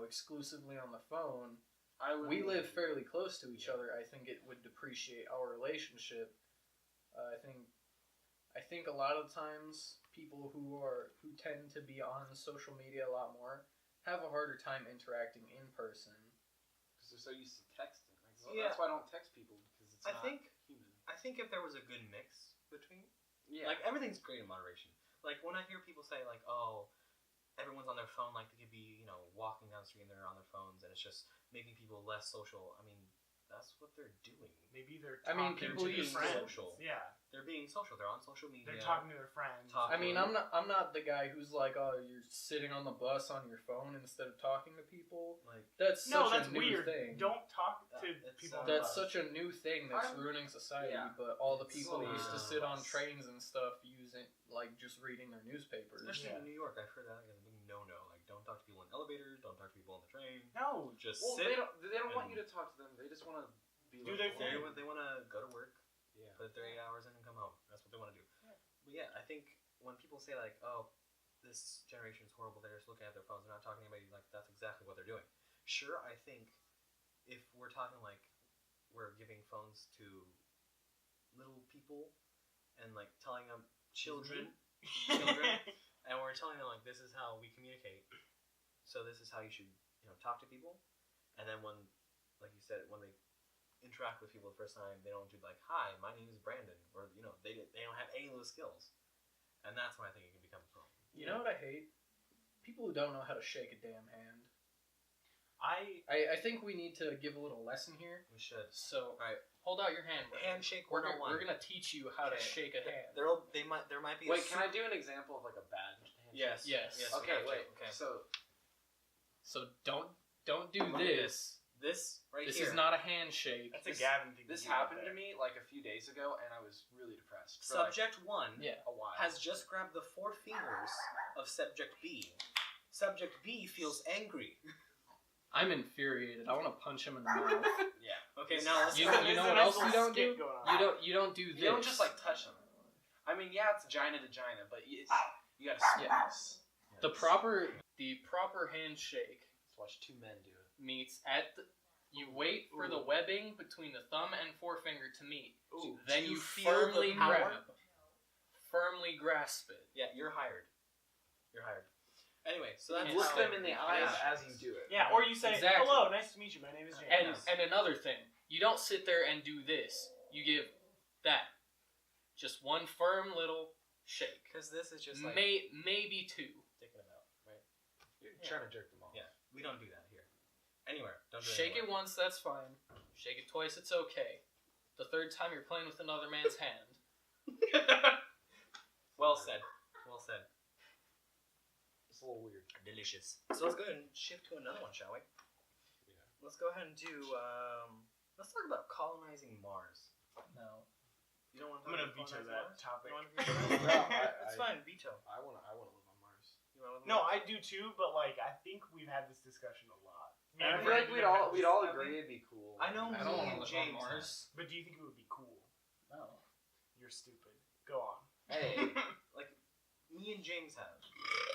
exclusively on the phone, we live fairly close to each other, I think it would depreciate our relationship. I think a lot of times people who tend to be on social media a lot more have a harder time interacting in person. Because they're so used to texting. Yeah. That's why I don't text people, because it's not human. I think if there was a good mix between, Yeah. like, everything's great in moderation. Like, when I hear people say, like, oh, everyone's on their phone, like, they could be, walking down the street and they're on their phones, and it's just making people less social. I mean, that's what they're doing. Maybe they're people to their use friends. social. Yeah. They're being social. They're on social media. They're talking to their friends. I mean, I'm not the guy who's like, oh, you're sitting on the bus on your phone instead of talking to people. Like, that's No, such that's a new weird. thing. Don't talk to It's, people. on That's the bus. such a new thing that's ruining society. Yeah. But all the It's people so who used to nice. sit on trains and stuff using, like, just reading their newspapers. especially Yeah. in New York, I've heard that like, as a big no-no. Like, don't talk to people in elevators. Don't talk to people on the train. No. Just Well, sit. they don't want and- you to talk to them. They just want to be Do left their alone. thing. They want to go to work, Yeah. put 3 hours in, and come home. That's what they want to do. Yeah. But yeah, I think when people say like, "Oh, this generation's horrible," they're just looking at their phones. They're not talking to anybody. Like, that's exactly what they're doing. Sure, I think if we're talking like we're giving phones to little people and like telling them children, and we're telling them like this is how we communicate. So this is how you should talk to people. And then when, like you said, when they interact with people the first time, they don't do like, "Hi, my name is Brandon," or they don't have any of those skills, and that's when I think it can become a problem. You know what I hate? People who don't know how to shake a damn hand. I I think we need to give a little lesson here. We should. So, Alright. hold out your hand. Brandon. Handshake We're 101. gonna teach you how to Okay. shake a hand. There might be. Wait, can I do an example of like a bad handshake? Yes. Yes. Okay, handshake, wait. Okay. So don't do Look at this. This right This here. is not a handshake. That's a This- Gavin thing. This to do right happened to there. me like a few days ago, and I was really depressed. For, Subject 1 Yeah. like, a while. has just grabbed the 4 fingers of Subject B. Subject B feels angry. I'm infuriated. I want to punch him in the mouth. Yeah. Okay, now let's You go. know There's a what nice else you little don't skit do? going on. You don't do this. You don't just like touch them. I mean, yeah, it's gina to gina, but you gotta Yeah. squeeze. the proper handshake Let's watch 2 men do it. meets at the. You wait for the webbing between the thumb and forefinger to meet. Ooh, Then do you feel firmly the power? grasp it. Yeah, you're hired. You're hired. Anyway, so that's can't Look how- them in the eyes Yeah. as you do it. Yeah, or you say, Exactly. "Hello, nice to meet you. My name is James." And Yes. and another thing, you don't sit there and do this. You give that. Just one firm little shake. Because this is just like Maybe 2. sticking them out, right? You're trying to jerk them off. Yeah, we don't do that here. Anywhere, don't do Shake it anywhere. once, that's fine. Shake it twice, it's okay. The third time you're playing with another man's hand. Well said. Well said. It's a little weird. Delicious. So let's go ahead and shift to another one, shall we? Yeah. Let's go ahead and do. Let's talk about colonizing Mars. No. You don't want to I'm gonna talk about veto colonizing that Mars? topic. You want to veto that? No, It's fine. Veto. I wanna live on Mars. You wanna live No, on I Mars? do too, but like I think we've had this discussion a lot. And I Never feel like even we'd had all this- agree it'd be cool. I know I me don't want and to live James. on Mars. But do you think it would be cool? No. You're stupid. Go on. Hey. Like me and James have.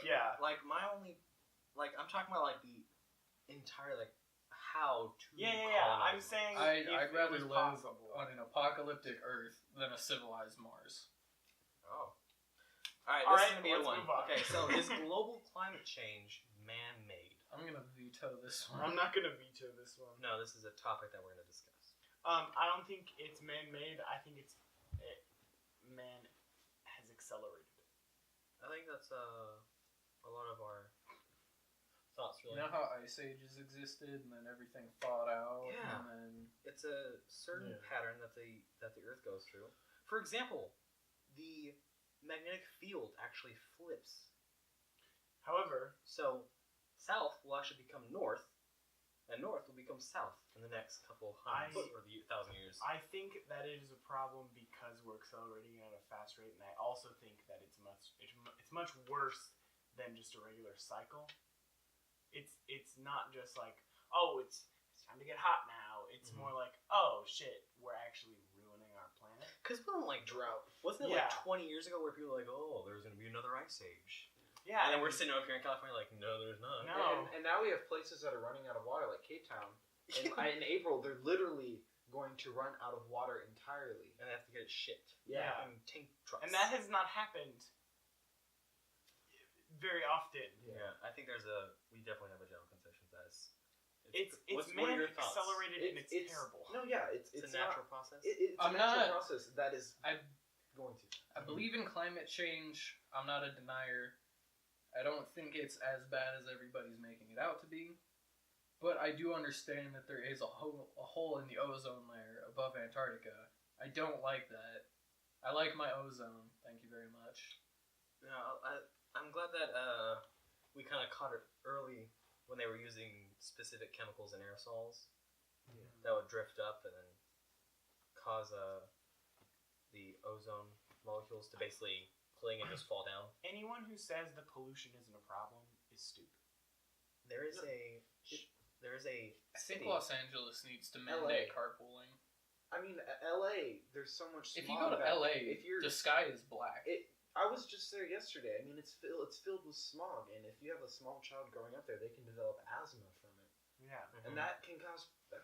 Yeah. Like my only. Like I'm talking about like the entire like how to. Yeah. colonize I'm saying I'd if rather it was live possible. on an apocalyptic Earth than a civilized Mars. Oh. Alright, All this right, is gonna be a let's one. move on. Okay, so is global climate change man-made? I'm gonna veto this one. I'm not gonna veto this one. No, this is a topic that we're gonna discuss. I don't think it's man-made. I think man has accelerated it. I think that's a lot of our thoughts You really. know how ice ages existed and then everything thawed out? Yeah. And then It's a certain Yeah. pattern that the Earth goes through. For example, the magnetic field actually flips. However, So south will actually become north, and north will become south in the next couple hundred or the 1,000 years. I think that it is a problem because we're accelerating at a fast rate, and I also think that it's much worse than just a regular cycle. It's not just like, oh, it's time to get hot now. It's more like, oh shit, we're actually ruining our planet. Because wasn't it like Drought. Wasn't it Yeah. like 20 years ago where people were like, oh, there's gonna be another ice age, Yeah, and then we're sitting over here in California like, no, there's not. No. And now we have places that are running out of water, like Cape Town. In April, they're literally going to run out of water entirely. And they have to get it shipped. Yeah. In tank trucks. And that has not happened very often. Yeah, I think we definitely have a general consensus that It's what are your thoughts? accelerated and it's terrible. No, yeah, it's a natural process. It's I'm a natural not- process that is going to. I believe in climate change. I'm not a denier. I don't think it's as bad as everybody's making it out to be. But I do understand that there is a hole in the ozone layer above Antarctica. I don't like that. I like my ozone. Thank you very much. No, I'm glad that we kind of caught it early when they were using specific chemicals and aerosols that would drift up and then cause the ozone molecules to basically cling and just fall down. Anyone who says that pollution isn't a problem is stupid. There is a I think city. Los Angeles needs to mandate carpooling. I mean, LA, there's so much smog. If you go to that LA, the if sky is black. I was just there yesterday. I mean, it's filled with smog, and if you have a small child growing up there, they can develop asthma from it, Yeah. and that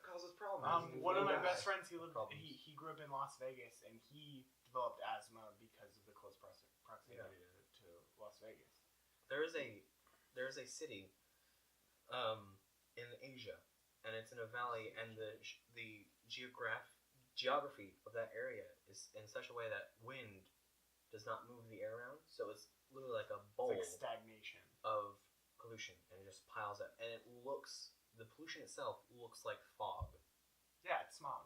causes problems. One of my Die. best friends, he Problems. grew up in Las Vegas, and he developed asthma because of the close proximity to Las Vegas. There is a city in Asia, and it's in a valley, and the geography of that area is in such a way that wind does not move the air around, so it's literally like a bowl It's like stagnation. of pollution, and it just piles up, and the pollution itself looks like fog Yeah, it's smog.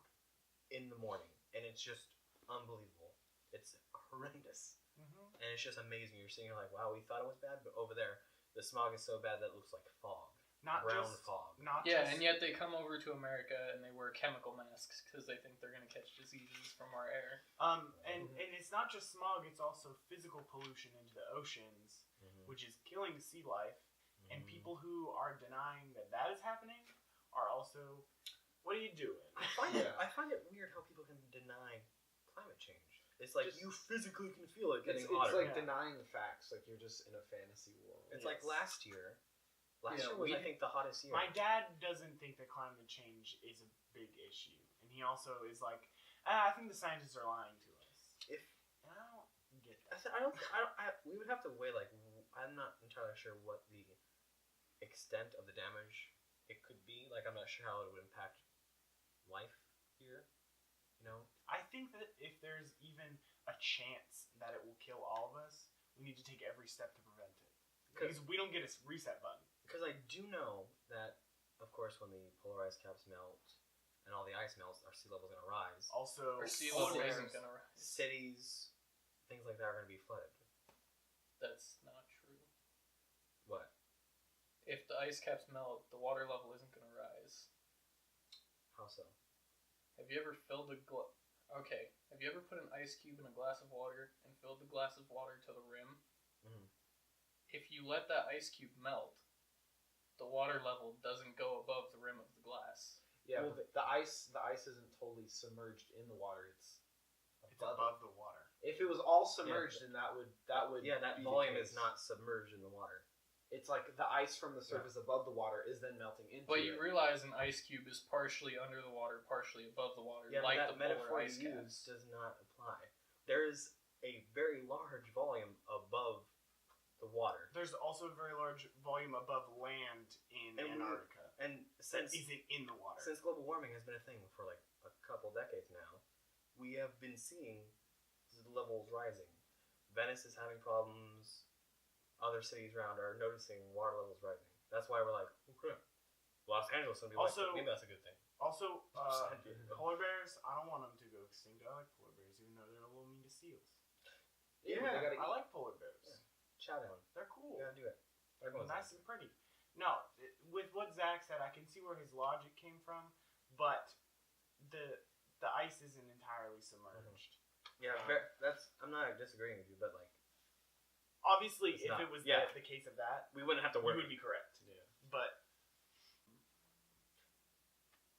in the morning, and it's just unbelievable. It's horrendous, Mm-hmm. and it's just amazing. You're sitting here like, wow, we thought it was bad, but over there, the smog is so bad that it looks like fog. Brown fog. And yet they come over to America and they wear chemical masks because they think they're going to catch diseases from our air. And it's not just smog; it's also physical pollution into the oceans, which is killing sea life. And people who are denying that is happening are also, what are you doing? I find it weird how people can deny climate change. It's like you physically can feel it getting hotter. It's like denying the facts, like you're just in a fantasy world. It's like last year. Last year was, I think, the hottest year. My dad doesn't think that climate change is a big issue, and he also is like, I think the scientists are lying to us. And I don't get that. We would have to weigh, like, I'm not entirely sure what the extent of the damage it could be. Like, I'm not sure how it would impact life here. You know? I think that if there's even a chance that it will kill all of us, we need to take every step to prevent it. Because we don't get a reset button. Because I do know that, of course, when the polar ice caps melt and all the ice melts, our sea level is going to rise. Also, Our sea level isn't going to rise. Cities, things like that are going to be flooded. That's not true. What? If the ice caps melt, the water level isn't going to rise. How so? Have you ever filled Have you ever put an ice cube in a glass of water and filled the glass of water to the rim? Mm-hmm. If you let that ice cube melt, the water level doesn't go above the rim of the glass. Yeah, well, the ice isn't totally submerged in the water. It's above the water. If it was all submerged, then that would that be volume the is case. not submerged in the water. It's like the ice from the surface above the water is then melting into But it. you realize an ice cube is partially under the water, partially above the water, Yeah, like that the metaphor polar ice you caps. use does not apply. There is a very large volume above the water. There's also a very large volume above land in Antarctica. And That isn't in the water. Since global warming has been a thing for like a couple decades now, we have been seeing the levels rising. Venice is having problems. Other cities around are noticing water levels rising. That's why we're like, okay. Los Angeles will be Also- like, maybe that's a good thing. Also, polar bears, I don't want them to go extinct. I like polar bears, even though they're a little mean to seals. Yeah, but they gotta I eat. like polar bears. Yeah. Chow down. They're cool. You gotta do it. They're nice and pretty. No, with what Zach said, I can see where his logic came from, but the ice isn't entirely submerged. Yeah, I'm not disagreeing with you, but like, Obviously, It's if not. it was Yeah. the case of that, we wouldn't have to you worry. would be correct. Yeah. But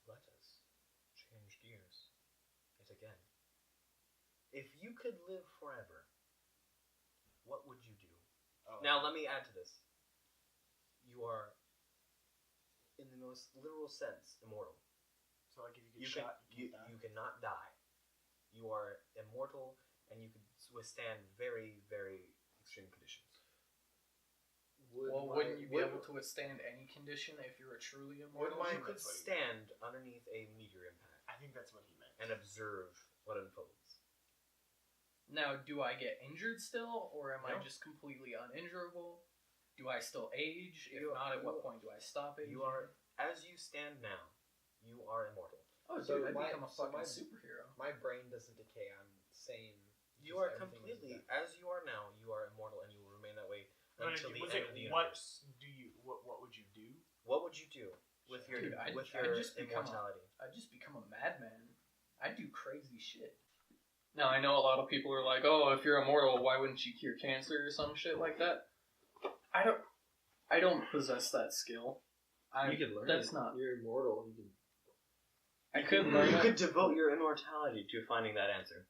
Let us change gears yet again. If you could live forever, what would you do? Now, let me add to this. You are, in the most literal sense, immortal. So like if you You get shot, you cannot die. You are immortal, and you can withstand very, very extreme conditions. Wouldn't you be able to withstand any condition if you were truly immortal? You could stand underneath a meteor impact. I think that's what he meant. And observe what unfolds. Now, do I get injured still, or am I No. just completely uninjurable? Do I still age? If not, at what point do I stop aging? You are, as you stand now, you are immortal. Oh, So dude, I'd my- become a so fucking my- superhero. My brain doesn't decay. I'm sane. You Just are everything is completely, back. as you are now, you are immortal, and you will remain that way But until the was end it of the what universe. do you what would you do? What would you do with your Dude, I'd just become immortality? I'd just become a madman. I'd do crazy shit. Now, I know a lot of people are like, oh, if you're immortal, why wouldn't you cure cancer or some shit like that? I don't possess that skill. You can learn. That's not. You're immortal. You can. I could learn You it. could devote your immortality to finding that answer.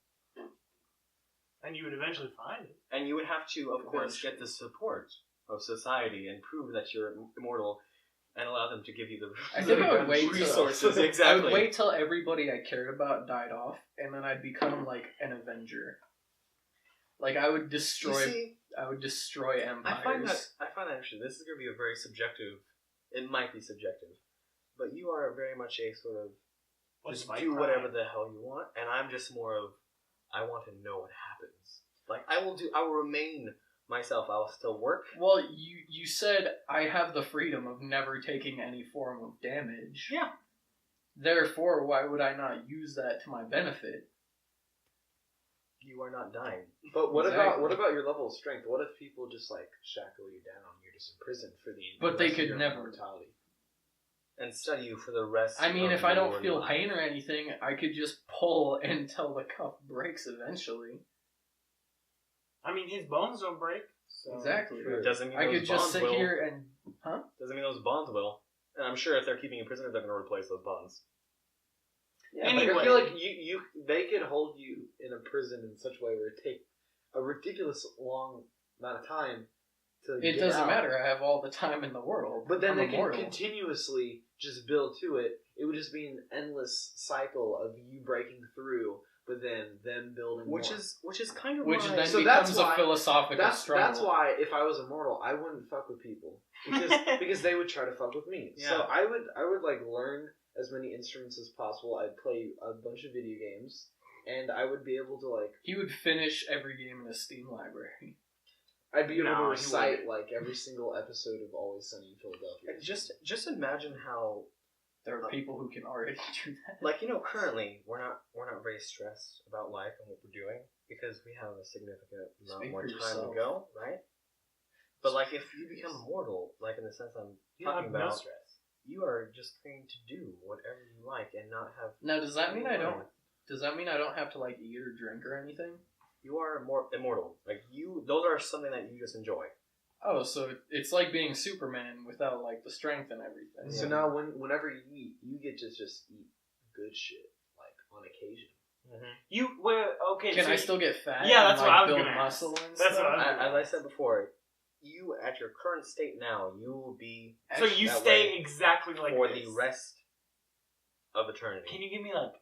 And you would eventually find it. And you would have to, of course, get the support of society and prove that you're immortal and allow them to give you the I think I would wait resources. till, Exactly. I would wait till everybody I cared about died off, and then I'd become like an Avenger. Like I would destroy. You see, I would destroy empires. I find that interesting. This is going to be a very subjective. It might be subjective, but you are very much a sort of just do whatever the hell you want, and I'm just more of I want to know what happens. Like I will remain myself. I will still work. Well, you said I have the freedom of never taking any form of damage. Yeah. Therefore, why would I not use that to my benefit? You are not dying. But what Exactly. about your level of strength? What if people just like shackle you down? You're just imprisoned for the. But they rest of could your never. Immortality. And study you for the rest. I mean, of if I don't your feel life. pain or anything, I could just pull until the cuff breaks eventually. I mean, his bones don't break. So. Exactly. It doesn't mean I those could just bonds sit will. here and... Huh? Doesn't mean those bonds will. And I'm sure if they're keeping you prisoner, they're going to replace those bonds. Yeah, Anyway. but I feel like they could hold you in a prison in such a way where it take a ridiculous long amount of time to It get doesn't out. matter. I have all the time in the world. But then I'm they can immortal. continuously just build to it. It would just be an endless cycle of you breaking through, but then them building Which more. is kind of Which why... then So becomes that's a why- philosophical That's struggle. why if I was immortal, I wouldn't fuck with people because they would try to fuck with me. Yeah. So I would like learn as many instruments as possible. I'd play a bunch of video games, and I would be able to like He would finish every game in a Steam library. I'd be able No, to he recite like every single episode of Always Sunny in Philadelphia. And just imagine how, There are people who can already do that. like, currently we're not very stressed about life and what we're doing because we have a significant amount Speak more for time yourself. to go, right? But like, if you become immortal, like in the sense I'm You don't talking have no about, stress. you are just going to do whatever you like and not have. Now, does that mean I don't? Does that mean I don't have to like eat or drink or anything? You are more immortal. Like those are something that you just enjoy. Oh, so it's like being Superman without like the strength and everything. So now, whenever you eat, you get to just eat good shit, like on occasion. Okay. Can so I still get fat? Yeah, and, that's like, what I was build gonna ask. muscle and That's stuff? what I was As I said before, you at your current state now, you will be So you that stay way exactly like for this. the rest of eternity. Can you give me like?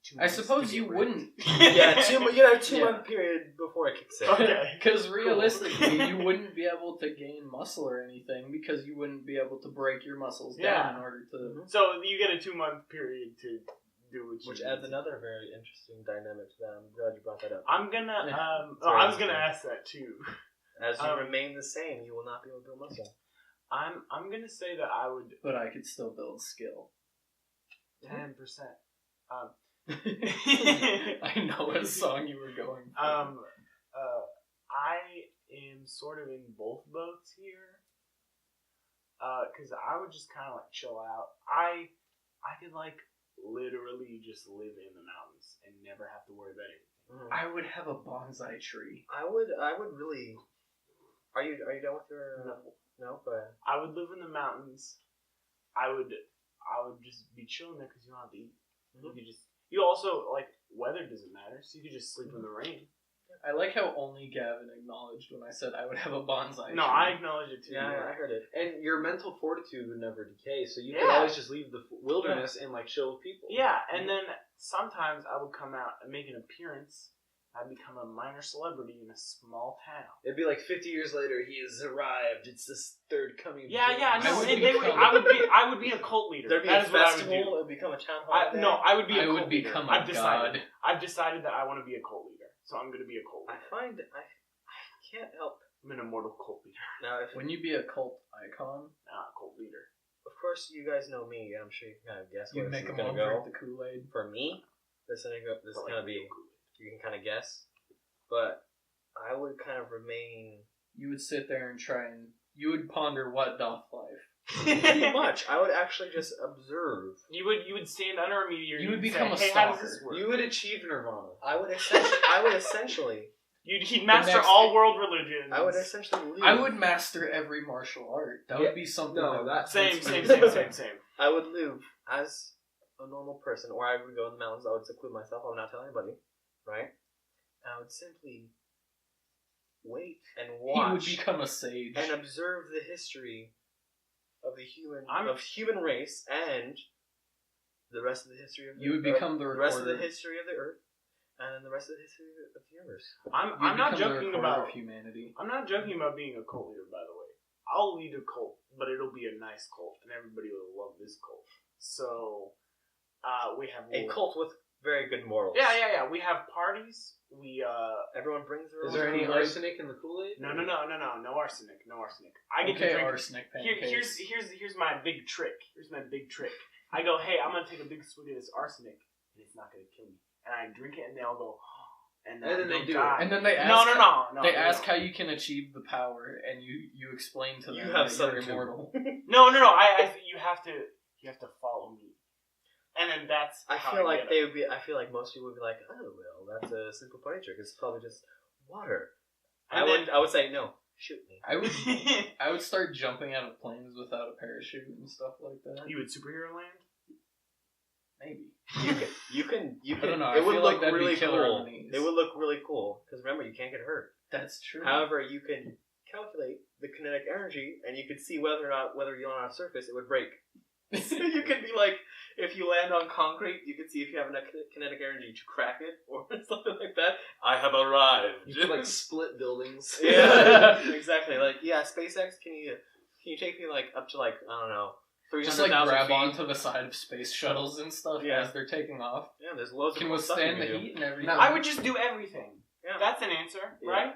2 I months suppose to you get wouldn't. Yeah, 2 Yeah. month period before it kicks in. Okay. Because realistically, you wouldn't be able to gain muscle or anything because you wouldn't be able to break your muscles down Yeah. in order to. So you get a 2 month period to do what you Which need adds to. another very interesting dynamic to that. I'm glad you brought that up. I'm gonna. Yeah. I was gonna ask that too. As you Um, remain the same, you will not be able to build muscle. I'm gonna say that I would But I could still build skill. 10%. I know what song you were going for. I am sort of in both boats here. Cause I would just kind of like chill out. I could like literally just live in the mountains and never have to worry about anything. I would have a bonsai tree. I would really. Are you done with your? No, but I would live in the mountains. I would just be chilling there because you don't have to eat. You could just. You also like weather doesn't matter, so you could just sleep in the rain. I like how only Gavin acknowledged when I said I would have a bonsai. No, tree. I acknowledge it too. Yeah, I heard it. And your mental fortitude would never decay, so you Yeah. could always just leave the wilderness and like chill with people. Yeah, and then sometimes I would come out and make an appearance. I'd become a minor celebrity in a small town. It'd be like 50 years later, he has arrived. It's this third coming. of Yeah, James. no, would and become- I would be a cult leader. There'd be That a is what I would festival. do. It would become a town hall. I would be a I cult would leader. become a I've decided. god. I've decided that I want to be a cult leader, so I'm going to be a cult I leader. find I can't help. I'm an immortal cult leader. Now, if Wouldn't you be a cult icon? Cult leader. of course you guys know me, I'm sure you can kind of guess You'd where make this is them all gonna drink go. the Kool-Aid. For me, this is But, gonna be. You can kind of guess, but I would kind of remain. You would sit there and try and... You would ponder what doth life. Pretty much, I would actually just observe. You would stand under a meteor. You would you'd become say, a hey, how does stalker. this work? You would achieve nirvana. I would essentially. He'd master next- all world religions. I would essentially. Live. I would master every martial art. That would be something. No, that's Same. I would live as a normal person, or I would go in the mountains. I would seclude myself. I would not tell anybody, right? I would simply wait and He watch would become a sage. and observe the history of the I'm- human race and the rest of the history of the You would become the rest of the recorder. history of the Earth, and then the rest of the history of the universe. I'm not become the joking recorder about. of humanity. I'm not joking about being a cult leader, by the way. I'll lead a cult, but it'll be a nice cult, and everybody will love this cult. So, we have A cult with very good morals. Yeah. We have parties. Everyone brings their Is own. there any Kool-Aid? arsenic in the Kool-Aid? No arsenic. I get to Okay, drink. arsenic pancakes. Here's my big trick. I go, hey, I'm gonna take a big swig of this arsenic, and it's not gonna kill me. And I drink it, and they all go, and then they they'll do die. And then they ask. No. They ask how you can achieve the power, and you explain to them You have that you're something to- immortal. No. You have to follow me, and then that's. I how feel like get they it. would be. I feel like most people would be like, "Oh well, that's a simple party trick. It's probably just water." And I would say no. Shoot me. I would start jumping out of planes without a parachute and stuff like that. You would superhero land. Maybe. You can. I don't know. It I would feel look like that'd be really killer cool. on the knees. It would look really cool because remember, you can't get hurt. That's true. However, you can calculate the kinetic energy, and you could see whether you're on a surface, it would break. So you could be like, if you land on concrete, you can see if you have enough kinetic energy to crack it or something like that. I have arrived. You could like split buildings. Yeah, exactly. Like, yeah, SpaceX, can you take me like up to like I don't know, 300,000 Just like grab feet? onto the side of space shuttles and stuff Yeah. as they're taking off. Yeah, there's loads Can of cool stuff you withstand the can do. heat and everything. I would just do everything. Yeah. That's an answer, Yeah. right?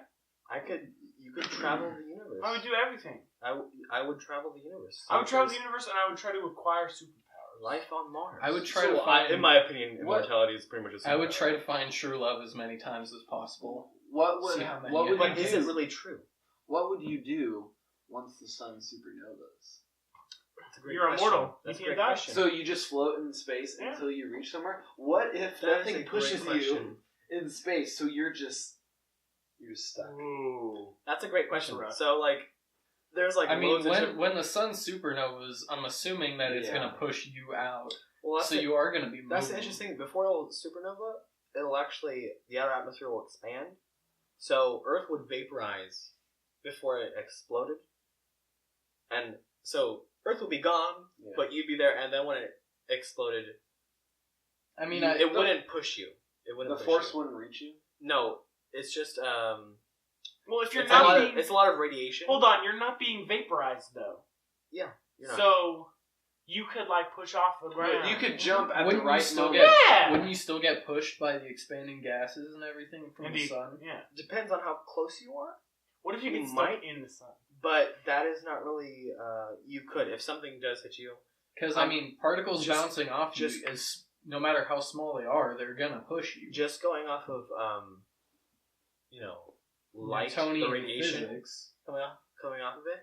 You could travel the universe. I would do everything. I would travel the universe. I would travel the universe, and I would try to acquire superpowers. Life on Mars. I would try to find. in my opinion, immortality is pretty much a I would superpower. try to find true love as many times as possible. What would See how many what you would have. But you is do? it really true? What would you do once the sun supernovas? That's a great You're question. immortal. That's You a great can't die. question. So you just float in space Yeah. until you reach somewhere? What if That is a nothing great pushes you question. in space, so you're just stuck? Ooh. That's a great question. That's rough. So like, there's like I mean, loads of when the sun supernovas, I'm assuming that it's Yeah. going to push you out. well, So you are going to be moving. That's the interesting. Before it'll supernova, it'll actually the outer atmosphere will expand. So Earth would vaporize before it exploded, and so Earth would be gone, Yeah. but you'd be there. And then when it exploded, I mean, it wouldn't push you. It wouldn't. The push force you. wouldn't reach you? No, it's just Well, if you're it's not being, it's a lot of radiation. hold on, you're not being vaporized though. You're not. So you could like push off the ground. You could jump at wouldn't the right you still moment. get? Yeah. Wouldn't you still get pushed by the expanding gases and everything from Indeed. the sun? Yeah. Depends on how close you are. What if you You get stuck might. in the sun? But that is not really. You could if something does hit you. Because I mean, particles just- bouncing off you is no matter how small they are, they're gonna push you. Just going off of light, the Newtonian radiation physics. coming off of it.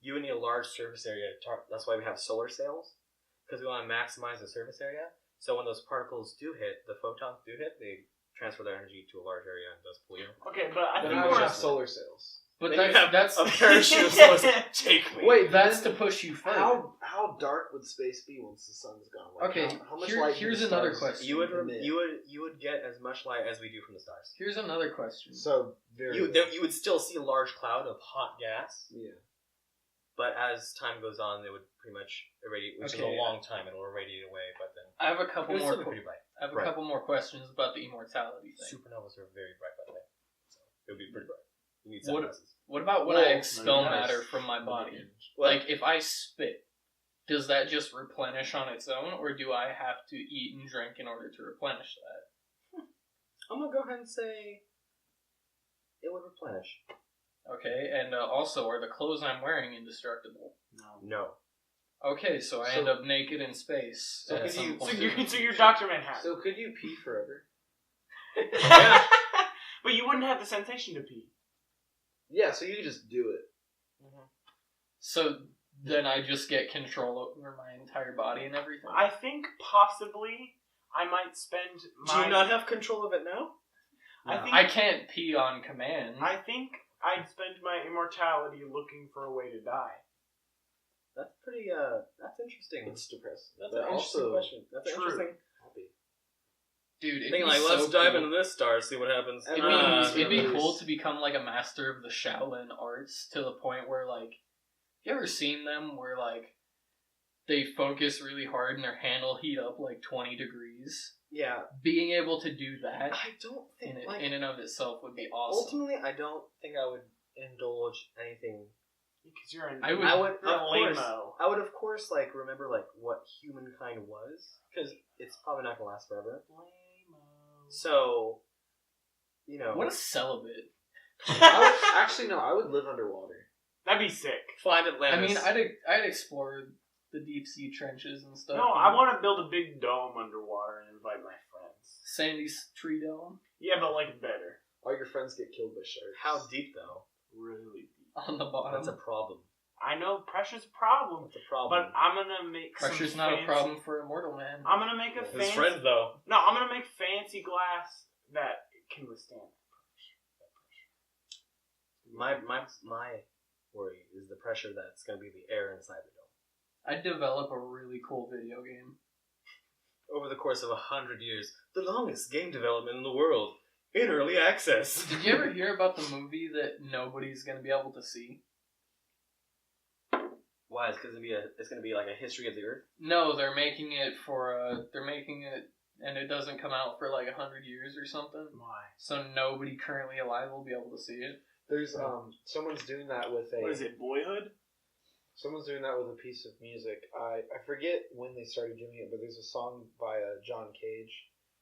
You would need a large surface area. That's why we have solar sails, because we want to maximize the surface area. So when those particles do hit, the photons do hit, they transfer their energy to a large area and thus pull you. Okay, but I Then think I would we're have solar sails. But Then you have that's a parachute of sorts. Take me. Wait, that's then to push you further. how dark would space be once the sun's gone? Like, Okay, how much light do here's the another stars question. You would emit? you would get as much light as we do from the stars. Here's another question. So very You would still see a large cloud of hot gas, yeah. but as time goes on, it would pretty much irradiate, which is a Okay. long time. It'll irradiate away, but then I have a it couple would more. still be pretty bright. I have a Right. couple more questions about the immortality thing. Supernovas are very bright, by the way. So it would be pretty bright. You need What- sunglasses. What about when Whoa, I expel nice. matter from my body? What? Like, if I spit, does that just replenish on its own, or do I have to eat and drink in order to replenish that? I'm gonna go ahead and say it would replenish. Okay, and also, are the clothes I'm wearing indestructible? No. Okay, so I So- end up naked in space. So at could some you- point. So you're Dr. Manhattan. So could you pee forever? Yeah. But you wouldn't have the sensation to pee. Yeah, so you could just do it. So then I just get control over my entire body and everything? I think possibly I might spend Do my. you not have control of it now? I think I can't pee on command. I think I'd spend my immortality looking for a way to die. That's pretty. That's interesting. It's depressing. That's but an interesting also question. That's True. interesting. happy. Dude, it'd Thinking be like, so let's dive cool. into this star, see what happens. It'd It'd be Nice. cool to become like a master of the Shaolin arts to the point where like, you ever seen them where like they focus really hard and their hand will heat up like 20 degrees? Yeah, Being able to do that I don't think in and of itself would be awesome. ultimately, I don't think I would indulge anything. Because you're an I would- I would, you're of a course, lame-o. I would of course like remember like what humankind was, because it's probably not gonna last forever. Lame-o. So, you know, What a celibate. Actually, no, I would live underwater. That'd be sick. find I Atlantis. mean, I'd explore the deep sea trenches and stuff. No, you I know? want to build a big dome underwater and invite my friends. Sandy's tree dome Yeah, but like better. All your friends get killed by sharks. How deep though? Really deep. on the bottom. That's a problem. I know pressure's a problem, That's a problem. but I'm gonna make Pressure's some not fancy, a problem for a mortal man. I'm gonna make a His fancy. friends though. No, I'm gonna make fancy glass that can withstand that pressure. My worry is the pressure that's gonna be the air inside the dome. I'd develop a really cool video game. Over the course of 100 years, the longest game development in the world, in early access. Did you ever hear about the movie that nobody's gonna be able to see? Why? It's gonna be like a history of the Earth. No, they're making it and it doesn't come out for like 100 years or something. Why? So nobody currently alive will be able to see it. There's someone's doing that with a. What is it? Boyhood? Someone's doing that with a piece of music. I forget when they started doing it, but there's a song by John Cage.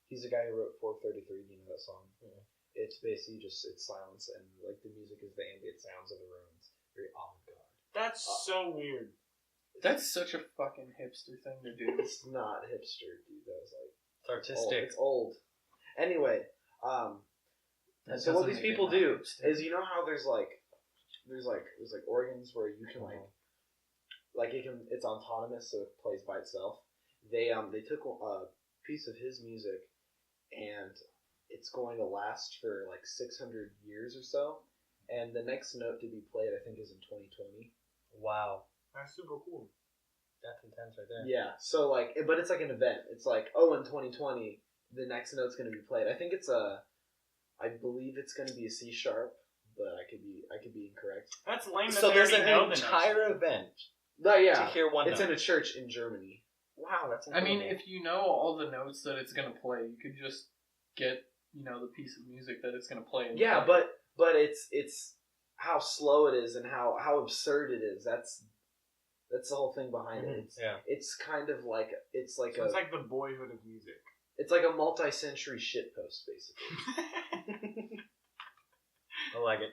He's the guy who wrote 433. Do you know that song? Yeah. It's basically just it's silence and like the music is the ambient sounds of the room. It's very avant-garde. That's so weird. That's such a fucking hipster thing to do. It's not hipster, dude. That was like It's artistic. It's old. Anyway, That so what doesn't these make it people not do hipster. is, you know how there's organs where you can it's autonomous, so it plays by itself. They took a piece of his music, and it's going to last for like 600 years or so. And the next note to be played, I think, is in 2020. Wow, That's super cool. that's intense right there. Yeah. So but it's like an event. It's like, oh, in 2020, the next note's going to be played. I think I believe it's going to be a C sharp, but I could be incorrect. That's lame. That So they there's already an know the entire notes. event No, to yeah. hear one It's note. in a church in Germany. Wow, that's I incredible. mean, if you know all the notes that it's gonna play, you could just get the piece of music that it's gonna play. And Yeah, play. but it's how slow it is and how absurd it is. That's the whole thing behind it. It's, yeah. it's kind of like it's like So it's like the boyhood of music. it's like a multi-century shitpost, basically. I like it.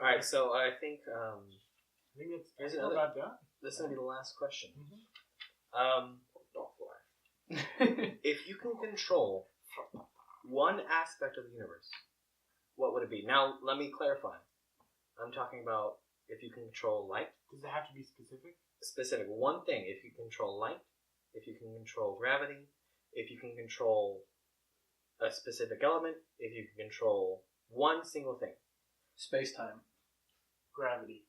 All right, so I think I think Here's we're another- about done. this is gonna be the last question. Mhm. Don't fly. If you can control one aspect of the universe, what would it be? Now, let me clarify. I'm talking about if you can control light, Does it have to be specific? specific one thing. If you control light, if you can control gravity, if you can control a specific element, if you can control one single thing. Space time. Gravity.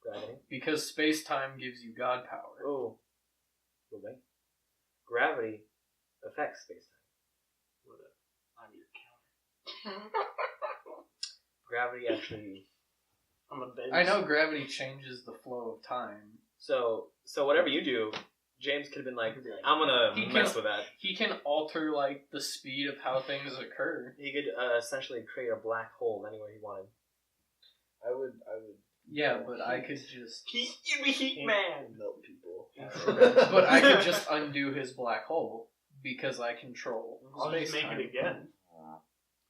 Gravity. Because space-time gives you God power. Oh. Okay. Gravity affects space-time. I'm your counter. Gravity actually... I'm a bench. I know gravity changes the flow of time. So whatever you do, James could have been like, I'm He gonna mess can- with that. He can alter, like, the speed of how things occur. He could essentially create a black hole anywhere he wanted. I would Yeah, but I could just... You'd be Heat Man. melt people. But I could just undo his black hole because I control I'll just make space-time. it again.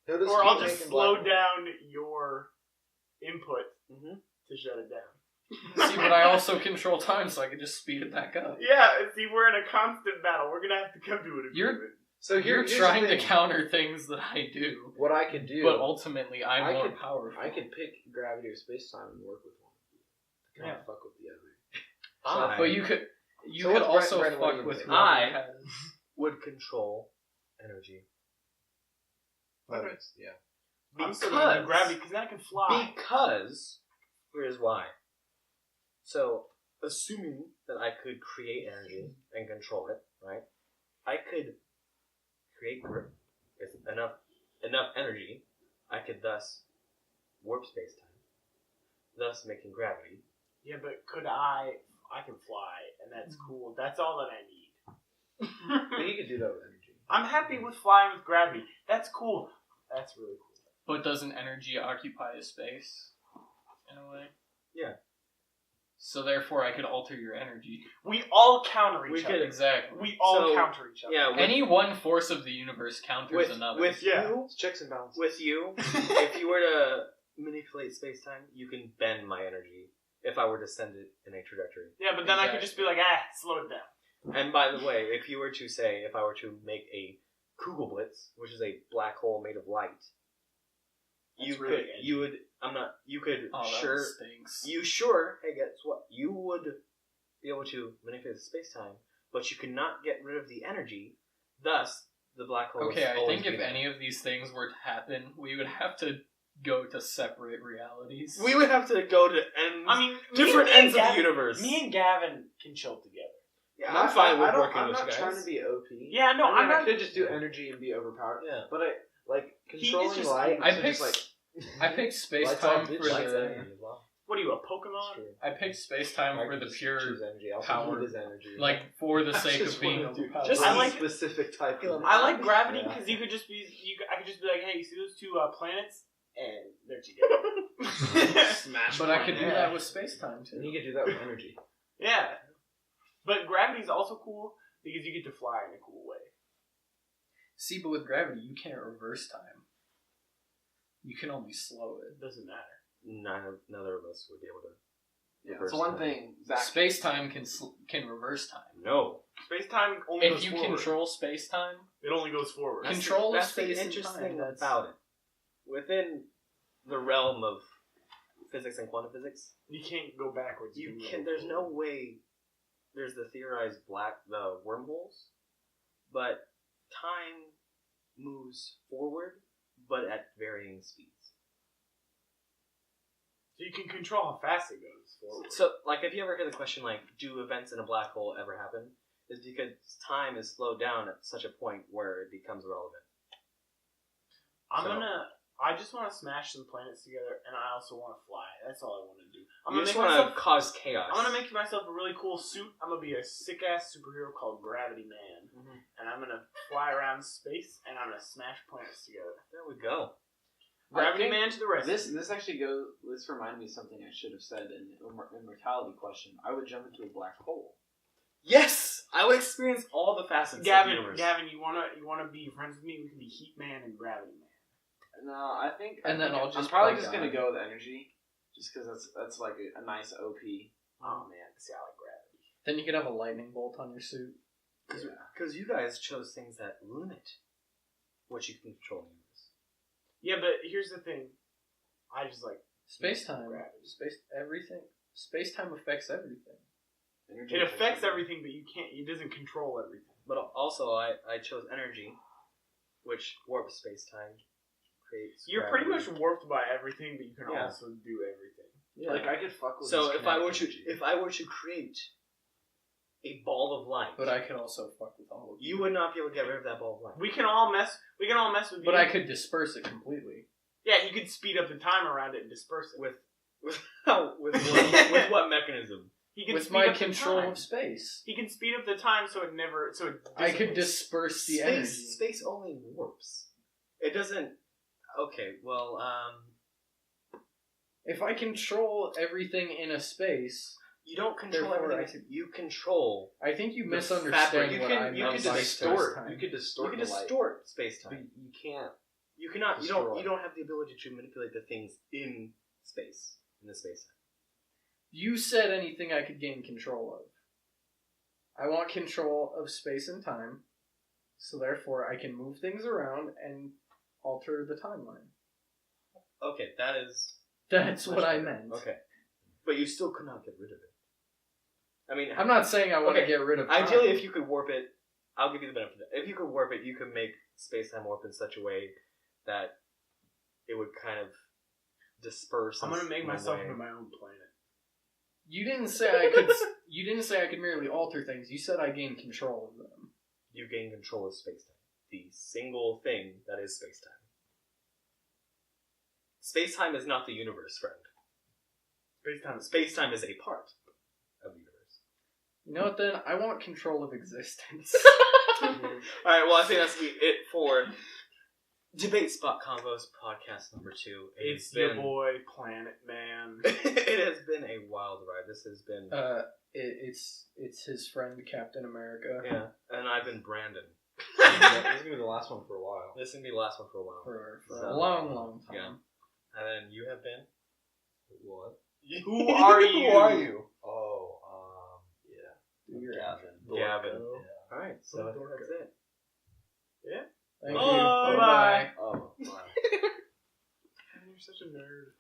Who does Or heat I'll make just in slow black down your input Mm-hmm. to shut it down. See, but I also control time, so I can just speed it back up. Yeah, see, we're in a constant battle. We're gonna have to come to an You're- agreement. So You're here's the trying to thing. counter things that I do, What I could do, but ultimately I'm I more could- powerful. I could pick gravity or space time and work with one of you. To kind of fuck with the other. I But you could So could what's also Brandon, what do fuck you with think? whoever I- has. would control energy. Okay. Yeah. I'm still gonna do Because gravity because then I can fly. Because here's why. So, assuming that I could create energy and control it, right? I could create with enough energy. I could thus warp space time, thus making gravity. Yeah, but could I can fly, and that's cool. That's all that I need. But you could do that with energy. I'm happy with flying with gravity. That's cool. That's really cool. But doesn't energy occupy a space in a way? Yeah. So therefore, I could alter your energy. We all counter We each could other. Exactly. We all So, counter each other. Yeah, with, Any one force of the universe counters with, another. with Yeah. you, It's checks and balances. with you, if you were to manipulate space time, you can bend my energy. If I were to send it in a trajectory. Yeah, but then I could just be like, slow it down. And by the way, if you were to say, if I were to make a Kugelblitz, which is a black hole made of light, That's you really could, edgy. you would, I'm not, you could Oh, that sure, stinks. hey, guess what? You would be able to manipulate the space time, but you could not get rid of the energy. Thus, the black hole. Okay, would I always think be if there. any of these things were to happen, we would have to go to separate realities. we would have to go to ends, I mean, different me and ends of the Gavin- universe. Me and Gavin can chill together. Yeah, I'm fine with working I'm with not you guys. trying to be OP. Yeah, no, I I'm mean, I not. could just do energy and be overpowered. Yeah. But I like controlling just- light. I so picked just I picked space Lights time off, for bitch. Lights the. energy as well. What are you, a Pokemon? True. I picked space time I for could the just pure, choose energy. Also, power. heat is energy. like for the I sake just of being wanna do overpowered. just I a like- specific type of. I like gravity Yeah. because you could just be. I could just be like, hey, you see those two planets, and they're together. Smash. But I could do planet. that with space time And too. you could do that with energy. Yeah, but gravity's also cool because you get to fly in a cool way. See, but with gravity, you can't reverse time. You can only slow it. It doesn't matter. Neither of us would be able to. Yeah. reverse So one time. thing, Zach. Space time can reverse time. No. Space time only If goes you forward. control space time, It only goes forward. That's Control of that's space the and interesting time, that's- about it. Within the realm of physics and quantum physics, You can't go backwards. you can can. go There's no forward. way. There's the theorized the wormholes, but time moves forward, but at varying speeds. So you can control how fast it goes forward. So, like, if you ever hear the question, like, do events in a black hole ever happen? Is because time is slowed down at such a point where it becomes irrelevant. I just want to smash some planets together, and I also want to fly. That's all I want to do. You just want to cause chaos. I'm gonna make myself a really cool suit. I'm gonna be a sick ass superhero called Gravity Man, Mhm. and I'm gonna fly around space, and I'm gonna smash planets together. There we go. Gravity think Man to the rescue. This actually goes. This reminded me of something I should have said in immortality question. I would jump into a black hole. Yes, I would experience all the facets of the universe. Gavin, you wanna be friends with me? We can be Heat Man and Gravity Man. No, I think. And then I'll I'm just probably play just gonna God. go with energy, just because that's like a nice OP. Oh man, see, I like Gravity. then you could have a lightning bolt on your suit. Because you guys chose things that limit what you can control in the universe. Yeah, but here's the thing. I just like Space time, Gravity. everything. Space time affects everything. Energy it affects everything, but you can't. It doesn't control everything. But also, I chose energy, which warps space time, creates. You're gravity. pretty much warped by everything, but you can Yeah. also do everything. Yeah. Like I could fuck with. So his if I were kinetic energy. to create a ball of light, But I could also fuck with all of you would not be able to get rid of that ball of light. We can all mess with you. But I could disperse it completely. Yeah, he could speed up the time around it and disperse it. With what mechanism? He can With speed my up the control time. of space. He can speed up the time so it never. So it I could dissipates. disperse the energy. Space only warps. It doesn't. Okay, well, If I control everything in a space, you don't control Therefore, everything. You control. I think you The misunderstand fabric. what I you meant could by distort. space-time. You could You distort. can the light, distort space but time. you can't. You cannot. You destroy. don't have the ability to manipulate the things in space. In the space time. You said anything I could gain control of. I want control of space and time, so therefore I can move things around and alter the timeline. Okay, that is. That's much what I better. meant. Okay, but you still could not get rid of it. I mean, I'm not saying I want to Okay, get rid of time. ideally, if you could warp it, I'll give you the benefit of that. If you could warp it, you could make space-time warp in such a way that it would kind of disperse. I'm gonna make in a myself way. into my own planet. You didn't say I could. You didn't say I could merely alter things. You said I gained control of them. You gain control of space-time. The single thing that is space-time. Space-time is not the universe, friend. Space-time. Space-time is a part of the universe. You know what? Then I want control of existence. Alright, well, I think that's gonna be it for Debatespot Convos podcast number 2. It's your boy, Planet Man. It has been a wild ride. This has been... It's his friend Captain America yeah, and I've been Brandon. This is gonna be the last one for a while. This is going to be the last one for a while. for So, a long time. yeah. And then you have been... What? Who are you? Who are you? Oh, yeah. Do your Gavin. Dorco. Yeah. Alright, so I think that's it. Thank you. Oh, Bye-bye. Oh, wow. You're such a nerd.